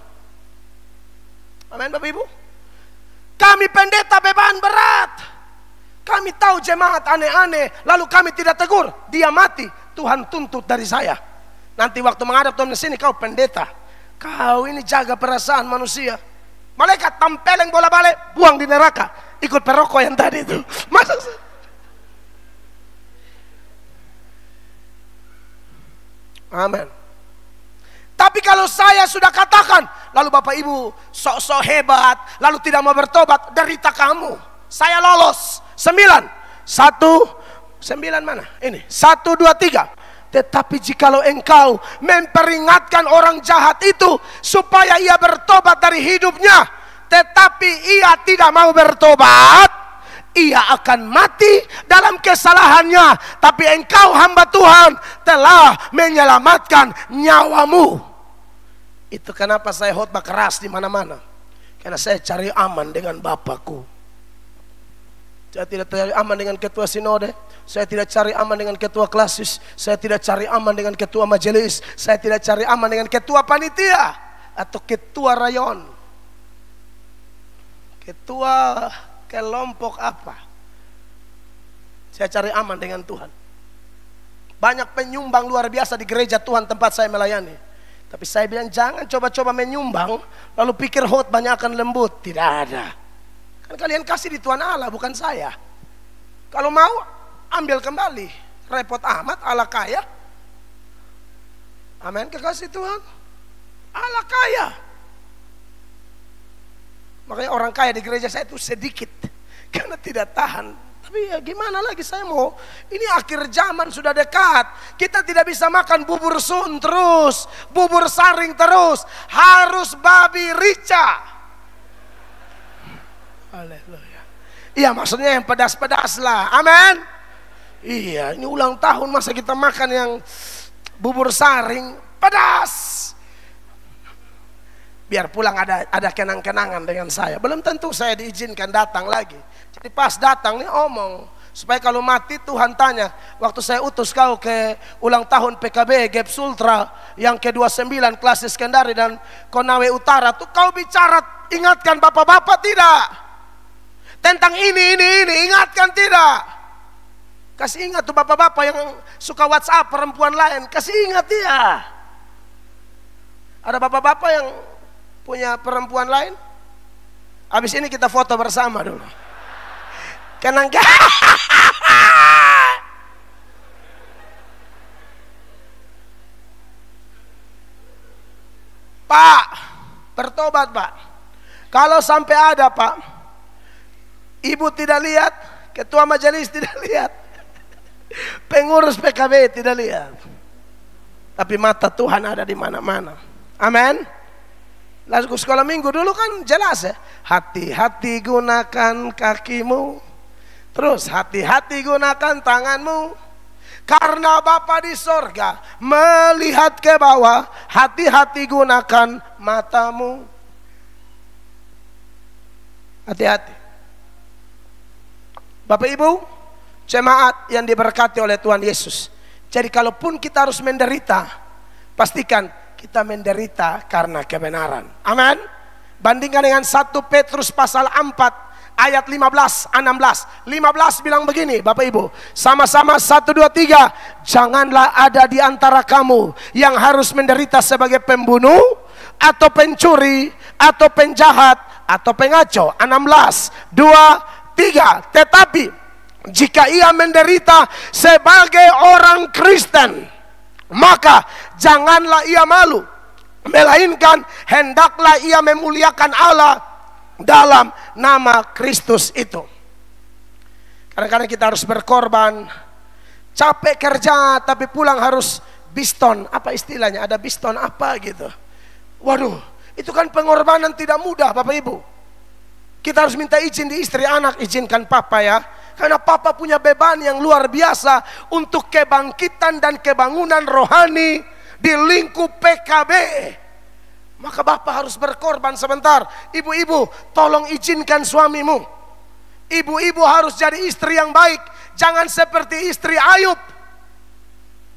Amin Bapak Ibu. Kami pendeta beban berat. Kami tahu jemaat aneh-aneh, lalu kami tidak tegur, dia mati. Tuhan tuntut dari saya. Nanti waktu menghadap Tuhan di sini, kau pendeta, kau ini jaga perasaan manusia. Malaikat tampeleng bola balik, buang di neraka. Ikut perokok yang tadi itu. Masa? Amin. Tapi kalau saya sudah katakan, lalu Bapak Ibu sok-sok hebat, lalu tidak mau bertobat, derita kamu. Saya lolos. 9. 9 mana? Ini 1, 2, 3. Tetapi jikalau engkau memperingatkan orang jahat itu supaya ia bertobat dari hidupnya, tetapi ia tidak mau bertobat, ia akan mati dalam kesalahannya. Tapi engkau hamba Tuhan telah menyelamatkan nyawamu. Itu kenapa saya khotbah keras di mana-mana. Karena saya cari aman dengan Bapakku. Saya tidak cari aman dengan ketua sinode. Saya tidak cari aman dengan ketua klasis. Saya tidak cari aman dengan ketua majelis. Saya tidak cari aman dengan ketua panitia atau ketua rayon, ketua kelompok apa. Saya cari aman dengan Tuhan. Banyak penyumbang luar biasa di gereja Tuhan tempat saya melayani. Tapi saya bilang jangan coba-coba menyumbang lalu pikir khotbahnya akan lembut. Tidak ada. Kan kalian kasih di Tuhan Allah, bukan saya. Kalau mau ambil kembali. Repot amat, Allah kaya. Amin, kekasih Tuhan. Allah kaya. Makanya orang kaya di gereja saya itu sedikit. Karena tidak tahan. Tapi ya gimana lagi saya mau. Ini akhir zaman sudah dekat. Kita tidak bisa makan bubur sun terus. Bubur saring terus. Harus babi rica. Haleluya. Iya, maksudnya yang pedas-pedas lah. Amin. Iya, ini ulang tahun masa kita makan yang bubur saring pedas. Biar pulang ada kenang-kenangan dengan saya. Belum tentu saya diizinkan datang lagi. Jadi pas datang nih omong. Supaya kalau mati Tuhan tanya, waktu saya utus kau ke ulang tahun PKB Gap Sultra yang ke-29 Klasis Kendari dan Konawe Utara tuh kau bicara, ingatkan bapak-bapak tidak? Tentang ini, ingatkan tidak? Kasih ingat tuh bapak-bapak yang suka WhatsApp perempuan lain, kasih ingat dia. Ada bapak-bapak yang punya perempuan lain? Habis ini kita foto bersama dulu. Kenang Pak, bertobat Pak. Kalau sampai ada Pak, ibu tidak lihat, ketua majelis tidak lihat, pengurus PKB tidak lihat, tapi mata Tuhan ada di mana-mana. Amin. Lagu sekolah minggu dulu kan jelas ya. Hati-hati gunakan kakimu. Terus hati-hati gunakan tanganmu. Karena Bapa di sorga melihat ke bawah. Hati-hati gunakan matamu. Hati-hati. Bapak Ibu, jemaat yang diberkati oleh Tuhan Yesus. Jadi kalaupun kita harus menderita, pastikan kita menderita karena kebenaran. Amin. Bandingkan dengan 1 Petrus pasal 4 ayat 15, 16. 15 bilang begini, Bapak Ibu. Sama-sama 1, 2, 3. Janganlah ada di antara kamu yang harus menderita sebagai pembunuh, atau pencuri, atau penjahat, atau pengacau. 16, 2, 3. Tetapi jika ia menderita sebagai orang Kristen, maka janganlah ia malu, melainkan hendaklah ia memuliakan Allah dalam nama Kristus itu. Kadang-kadang kita harus berkorban, capek kerja tapi pulang harus biston. Apa istilahnya? Ada biston apa gitu. Waduh, itu kan pengorbanan tidak mudah Bapak Ibu. Kita harus minta izin di istri anak, izinkan papa ya. Karena papa punya beban yang luar biasa untuk kebangkitan dan kebangunan rohani di lingkup PKB. Maka bapak harus berkorban sebentar. Ibu-ibu, tolong izinkan suamimu. Ibu-ibu harus jadi istri yang baik. Jangan seperti istri Ayub.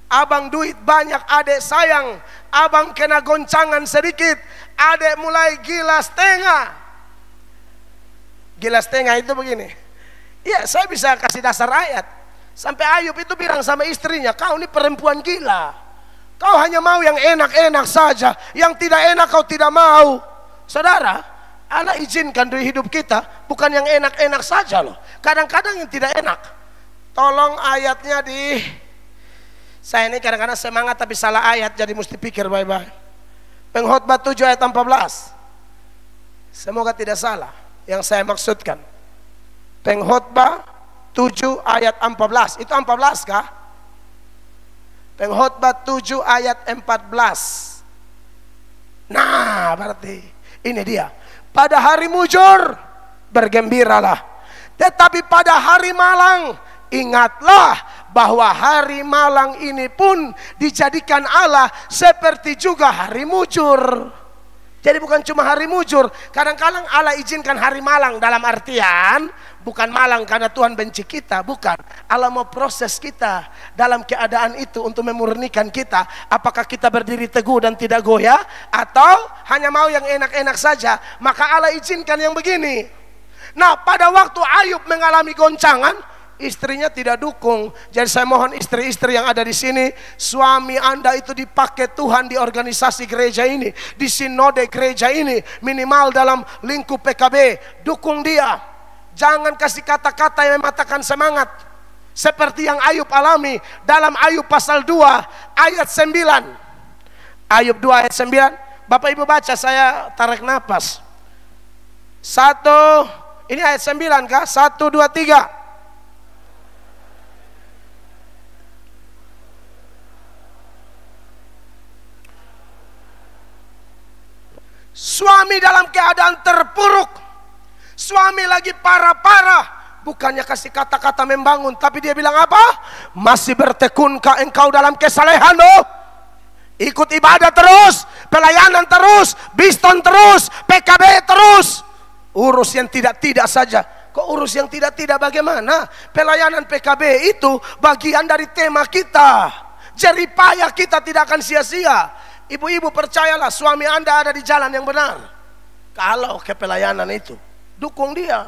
Abang duit banyak, adek sayang. Abang kena goncangan sedikit, adek mulai gila setengah. Gila setengah itu begini. Iya, saya bisa kasih dasar ayat. Sampai Ayub itu bilang sama istrinya, kau ini perempuan gila. Kau hanya mau yang enak-enak saja. Yang tidak enak kau tidak mau. Saudara, Allah izinkan di hidup kita bukan yang enak-enak saja loh. Kadang-kadang yang tidak enak. Tolong ayatnya di... Saya ini kadang-kadang semangat tapi salah ayat, jadi mesti pikir baik-baik. Pengkhotbah 7 ayat 14. Semoga tidak salah yang saya maksudkan. Pengkhotbah 7 ayat 14. Itu 14 kah? Pengkhotbah 7 ayat 14. Nah, berarti ini dia. Pada hari mujur bergembiralah, tetapi pada hari malang ingatlah bahwa hari malang ini pun dijadikan Allah seperti juga hari mujur. Jadi bukan cuma hari mujur. Kadang-kadang Allah izinkan hari malang, dalam artian bukan malang karena Tuhan benci kita, bukan. Allah mau proses kita dalam keadaan itu untuk memurnikan kita. Apakah kita berdiri teguh dan tidak goyah, atau hanya mau yang enak-enak saja. Maka Allah izinkan yang begini. Nah, pada waktu Ayub mengalami goncangan, istrinya tidak dukung. Jadi saya mohon istri-istri yang ada di sini, suami Anda itu dipakai Tuhan di organisasi gereja ini, di sinode gereja ini, minimal dalam lingkup PKB. Dukung dia. Jangan kasih kata-kata yang mematahkan semangat, seperti yang Ayub alami dalam Ayub pasal 2 ayat 9. Ayub 2 ayat 9. Bapak Ibu baca, saya tarik nafas. Ini ayat 9 kah? 1, 2, 3. Suami dalam keadaan terpuruk, suami lagi parah-parah, bukannya kasih kata-kata membangun, tapi dia bilang apa? Masih bertekunkah engkau dalam kesalehanmu? Ikut ibadah terus, pelayanan terus, Biston terus, PKB terus. Urus yang tidak-tidak saja. Kok urus yang tidak-tidak bagaimana? Pelayanan PKB itu bagian dari tema kita. Jeripaya kita tidak akan sia-sia. Ibu-ibu percayalah, suami Anda ada di jalan yang benar. Kalau ke pelayanan itu, dukung dia.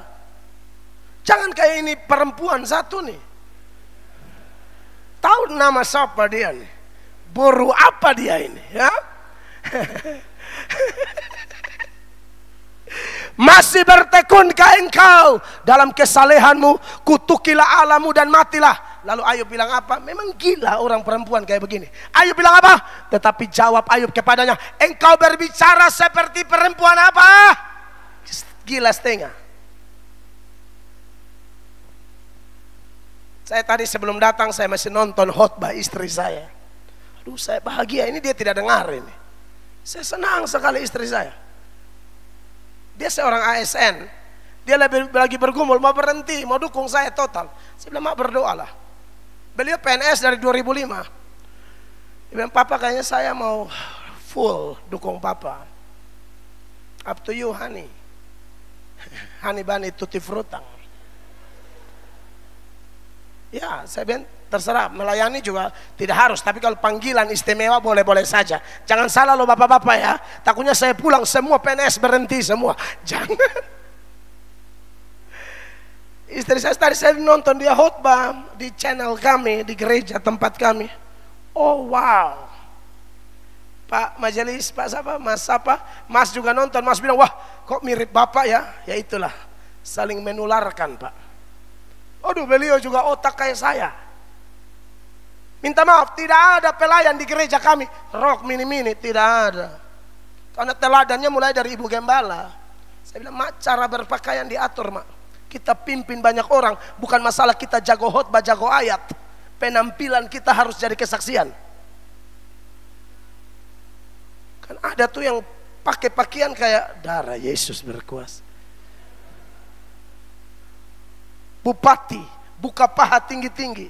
Jangan kayak ini perempuan satu nih. Tahu nama siapa dia nih? Buru apa dia ini? Ya? Masih bertekunkah engkau dalam kesalehanmu? Kutukilah Allahmu dan matilah. Lalu Ayub bilang apa? Memang gila orang perempuan kayak begini. Ayub bilang apa? Tetapi jawab Ayub kepadanya, engkau berbicara seperti perempuan apa? Gila setengah. Saya tadi sebelum datang saya masih nonton khotbah istri saya. Aduh, saya bahagia, ini dia tidak dengar ini. Saya senang sekali istri saya. Dia seorang ASN. Dia lagi bergumul, mau berhenti, mau dukung saya total. Saya bilang, mak berdoalah. Beliau PNS dari 2005. Dia bilang, papa kayaknya saya mau full dukung papa. Up to you honey. Honey bunny tutti frutang. Ya, saya bilang terserah, melayani juga tidak harus. Tapi kalau panggilan istimewa boleh-boleh saja. Jangan salah loh bapak-bapak ya. Takutnya saya pulang semua PNS berhenti semua. Jangan. Istri saya tadi saya nonton dia khotbah di channel kami, di gereja tempat kami. Oh wow. Pak majelis, Pak siapa? Mas apa? Mas juga nonton, Mas bilang, wah kok mirip Bapak ya? Ya itulah, saling menularkan Pak. Aduh, beliau juga otak kayak saya. Minta maaf, tidak ada pelayan di gereja kami rok mini-mini, tidak ada. Karena teladannya mulai dari ibu gembala. Saya bilang, mak cara berpakaian diatur mak. Kita pimpin banyak orang, bukan masalah kita jago khotbah, jago ayat. Penampilan kita harus jadi kesaksian. Kan ada tuh yang pakai pakaian kayak darah Yesus berkuasa. Bupati, buka paha tinggi-tinggi.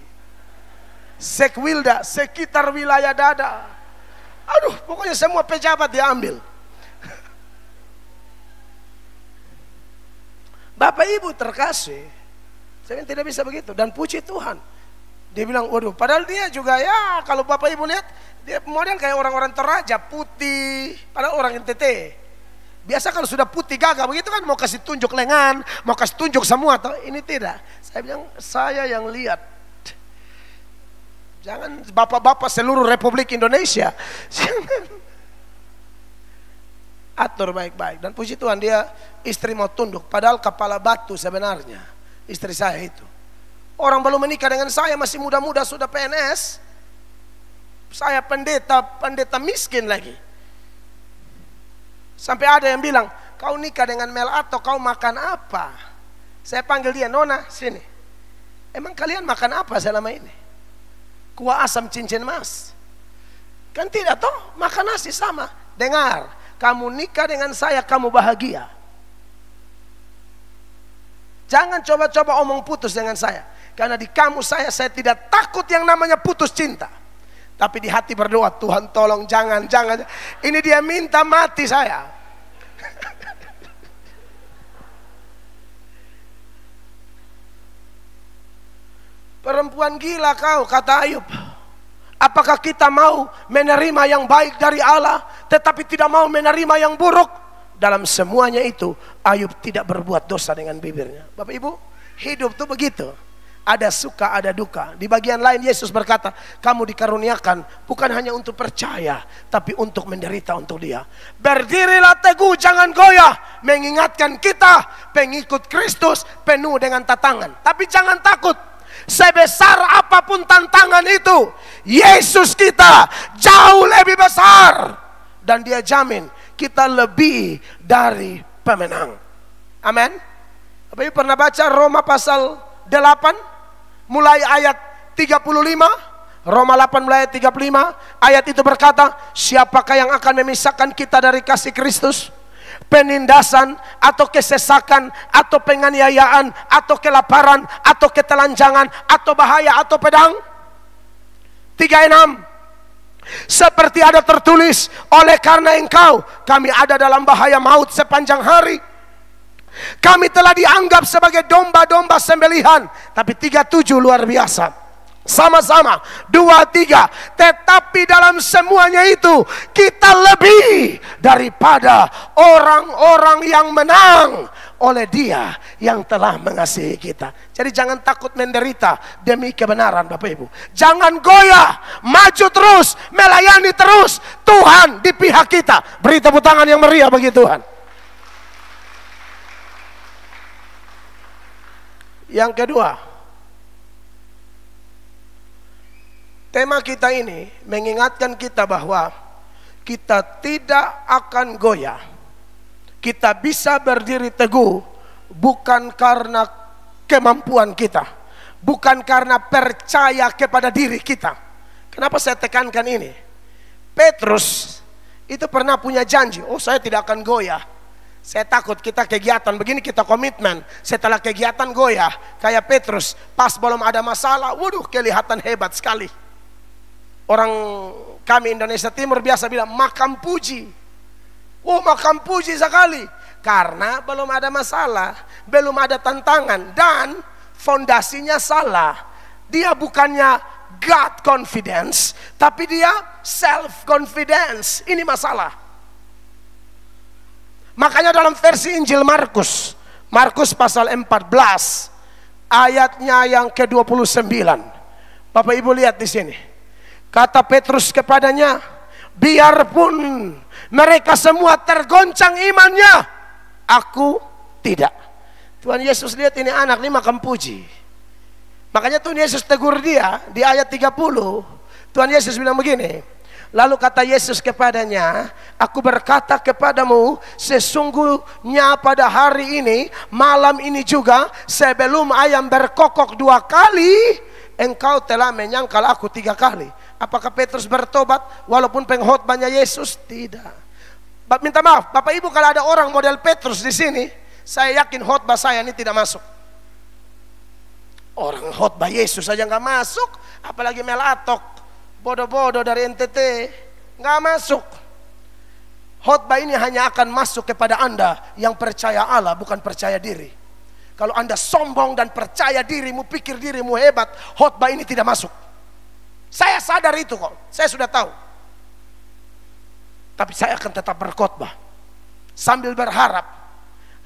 Sekwilda, sekitar wilayah dada. Aduh, pokoknya semua pejabat diambil. Bapak Ibu terkasih, saya tidak bisa begitu. Dan puji Tuhan, dia bilang, waduh, padahal dia juga ya, kalau Bapak Ibu lihat, dia model kayak orang-orang Toraja, putih, padahal orang NTT. Biasa kalau sudah putih gagah begitu kan mau kasih tunjuk lengan, mau kasih tunjuk semua, atau ini tidak. Saya bilang, saya yang lihat. Jangan bapak-bapak seluruh Republik Indonesia. Atur baik-baik. Dan puji Tuhan dia istri mau tunduk. Padahal kepala batu sebenarnya istri saya itu. Orang belum menikah dengan saya masih muda-muda sudah PNS. Saya pendeta miskin lagi. Sampai ada yang bilang, kau nikah dengan Mel atau kau makan apa? Saya panggil dia, Nona sini. Emang kalian makan apa selama ini? Kuah asam cincin emas. Kan tidak toh, makan nasi sama. Dengar. Kamu nikah dengan saya, kamu bahagia. Jangan coba-coba omong putus dengan saya. Karena di kamu saya tidak takut yang namanya putus cinta. Tapi di hati berdoa, Tuhan tolong jangan. Ini dia minta mati saya. Perempuan gila kau, kata Ayub. Apakah kita mau menerima yang baik dari Allah, tetapi tidak mau menerima yang buruk? Dalam semuanya itu, Ayub tidak berbuat dosa dengan bibirnya. Bapak Ibu, hidup tuh begitu. Ada suka, ada duka. Di bagian lain Yesus berkata, kamu dikaruniakan bukan hanya untuk percaya, tapi untuk menderita untuk Dia. Berdirilah teguh, jangan goyah. Mengingatkan kita, pengikut Kristus, penuh dengan tantangan. Tapi jangan takut. Sebesar apapun tantangan itu, Yesus kita jauh lebih besar. Dan Dia jamin kita lebih dari pemenang. Amin. Bapak Ibu pernah baca Roma pasal 8 mulai ayat 35? Roma 8 mulai ayat 35. Ayat itu berkata, siapakah yang akan memisahkan kita dari kasih Kristus? Penindasan atau kesesakan atau penganiayaan atau kelaparan atau ketelanjangan atau bahaya atau pedang? 36. Seperti ada tertulis, oleh karena engkau kami ada dalam bahaya maut sepanjang hari. Kami telah dianggap sebagai domba-domba sembelihan. Tapi 37 luar biasa. Sama-sama 2-3. Tetapi dalam semuanya itu kita lebih daripada orang-orang yang menang oleh Dia yang telah mengasihi kita. Jadi jangan takut menderita demi kebenaran Bapak Ibu. Jangan goyah, maju terus, melayani terus. Tuhan di pihak kita. Beri tepuk tangan yang meriah bagi Tuhan. Yang kedua, tema kita ini mengingatkan kita bahwa kita tidak akan goyah. Kita bisa berdiri teguh bukan karena kemampuan kita, bukan karena percaya kepada diri kita. Kenapa saya tekankan ini? Petrus itu pernah punya janji, oh saya tidak akan goyah. Saya takut kita kegiatan begini, kita komitmen. Setelah kegiatan goyah, kayak Petrus, pas belum ada masalah, waduh kelihatan hebat sekali. Orang kami Indonesia Timur biasa bilang makam puji. Oh makam puji sekali. Karena belum ada masalah, belum ada tantangan, dan fondasinya salah. Dia bukannya God confidence, tapi dia self confidence. Ini masalah. Makanya dalam versi Injil Markus, Markus pasal 14 ayatnya yang ke-29. Bapak Ibu lihat di sini. Kata Petrus kepadanya, biarpun mereka semua tergoncang imannya, aku tidak. Tuhan Yesus lihat ini anak ini makam puji. Makanya Tuhan Yesus tegur dia di ayat 30. Tuhan Yesus bilang begini. Lalu kata Yesus kepadanya, aku berkata kepadamu, sesungguhnya pada hari ini, malam ini juga, sebelum ayam berkokok 2 kali, engkau telah menyangkal aku 3 kali. Apakah Petrus bertobat walaupun pengkhotbahnya Yesus? Tidak. Minta maaf, Bapak Ibu, kalau ada orang model Petrus di sini, saya yakin khotbah saya ini tidak masuk. Orang khotbah Yesus saja nggak masuk, apalagi melatok. Bodoh-bodoh dari NTT nggak masuk. Khotbah ini hanya akan masuk kepada Anda yang percaya Allah, bukan percaya diri. Kalau Anda sombong dan percaya dirimu, pikir dirimu hebat, khotbah ini tidak masuk. Saya sadar itu kok, saya sudah tahu. Tapi saya akan tetap berkhotbah sambil berharap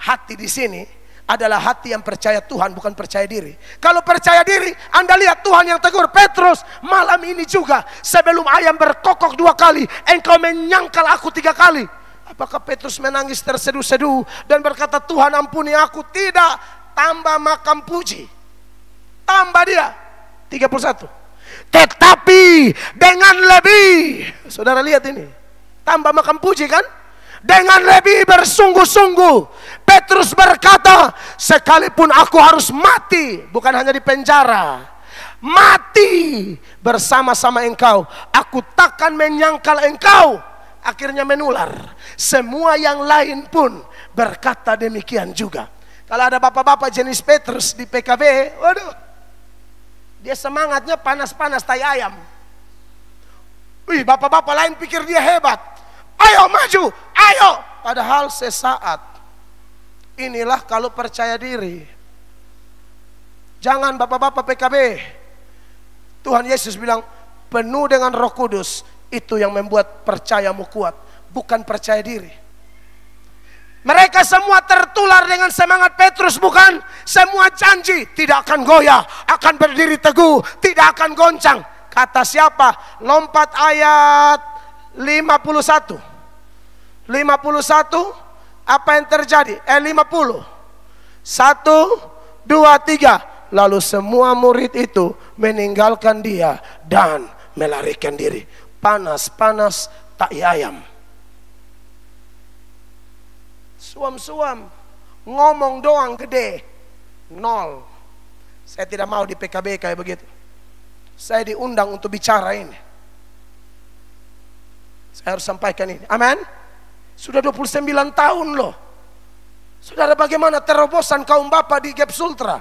hati di sini adalah hati yang percaya Tuhan, bukan percaya diri. Kalau percaya diri, Anda lihat Tuhan yang tegur Petrus, malam ini juga sebelum ayam berkokok 2 kali, engkau menyangkal aku 3 kali. Apakah Petrus menangis terseduh-seduh dan berkata, Tuhan ampuni aku? Tidak. Tambah makam puji. Tambah dia 31. Tetapi dengan lebih, saudara lihat ini, tambah makam puji kan? Dengan lebih bersungguh-sungguh Petrus berkata, sekalipun aku harus mati, bukan hanya di penjara, mati bersama-sama engkau, aku takkan menyangkal engkau. Akhirnya menular. Semua yang lain pun berkata demikian juga. Kalau ada bapak-bapak jenis Petrus di PKB, waduh, dia semangatnya panas-panas tai ayam. Wih, bapak-bapak lain pikir dia hebat. Ayo maju, ayo. Padahal sesaat. Inilah kalau percaya diri. Jangan bapak-bapak PKB Tuhan Yesus bilang, penuh dengan Roh Kudus, itu yang membuat percayamu kuat, bukan percaya diri. Mereka semua tertular dengan semangat Petrus, bukan? Semua janji, tidak akan goyah, akan berdiri teguh, tidak akan goncang. Kata siapa? Lompat ayat 51. 51, apa yang terjadi? 50. 1, 2, 3. Lalu semua murid itu meninggalkan dia dan melarikan diri. Panas-panas tak ayam. Suam-suam, ngomong doang gede, nol. Saya tidak mau di PKB kayak begitu. Saya diundang untuk bicara ini. Saya harus sampaikan ini. Amin. Sudah 29 tahun loh. Saudara, bagaimana terobosan kaum bapak di Gap Sultra?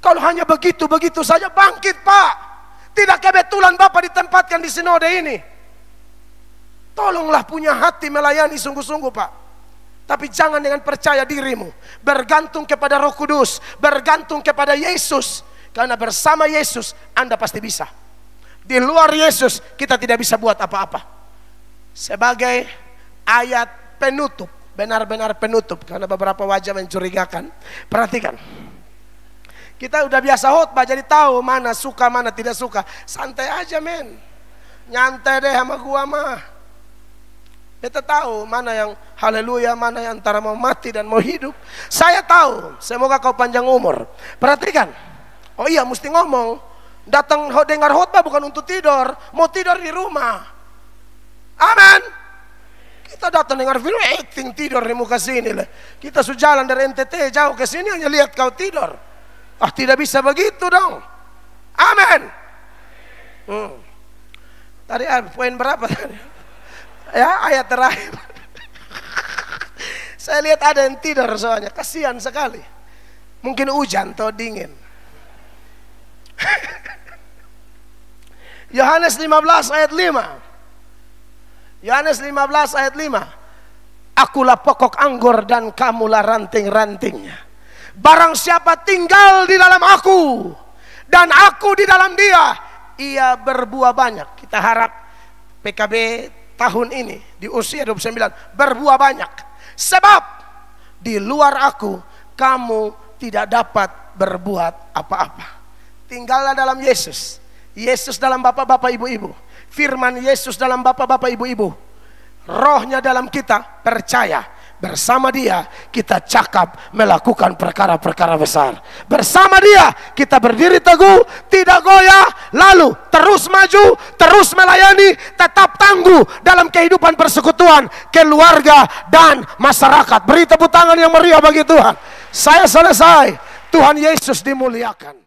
Kalau hanya begitu-begitu saja, bangkit Pak. Tidak kebetulan bapak ditempatkan di sinode ini. Tolonglah punya hati melayani sungguh-sungguh Pak. Tapi jangan dengan percaya dirimu. Bergantung kepada Roh Kudus, bergantung kepada Yesus. Karena bersama Yesus Anda pasti bisa. Di luar Yesus kita tidak bisa buat apa-apa. Sebagai ayat penutup, benar-benar penutup, karena beberapa wajah mencurigakan. Perhatikan. Kita udah biasa khotbah, jadi tahu mana suka mana tidak suka. Santai aja men. Nyantai deh sama gua mah. Kita tahu mana yang haleluya, mana yang antara mau mati dan mau hidup. Saya tahu, semoga kau panjang umur. Perhatikan. Oh iya, mesti ngomong. Datang dengar khotbah bukan untuk tidur, mau tidur di rumah. Amin. Kita datang dengar film acting tidur di muka sini lah. Kita sudah jalan dari NTT jauh ke sini hanya lihat kau tidur. Ah, tidak bisa begitu dong. Amin. Tadi poin berapa tadi? Ya, ayat terakhir. Saya lihat ada yang tidur soalnya, kasihan sekali. Mungkin hujan atau dingin. Yohanes 15 ayat 5. Yohanes 15 ayat 5. Akulah pokok anggur dan kamulah ranting-rantingnya. Barang siapa tinggal di dalam aku dan aku di dalam dia, ia berbuah banyak. Kita harap PKB tahun ini di usia 29 berbuah banyak. Sebab di luar aku kamu tidak dapat berbuat apa-apa. Tinggallah dalam Yesus. Yesus dalam bapak-bapak ibu-ibu. Firman Yesus dalam bapak-bapak ibu-ibu. Rohnya dalam kita, percaya. Bersama dia kita cakap melakukan perkara-perkara besar. Bersama dia kita berdiri teguh, tidak goyah, lalu terus maju, terus melayani, tetap tangguh dalam kehidupan persekutuan, keluarga dan masyarakat. Beri tepuk tangan yang meriah bagi Tuhan. Saya selesai. Tuhan Yesus dimuliakan.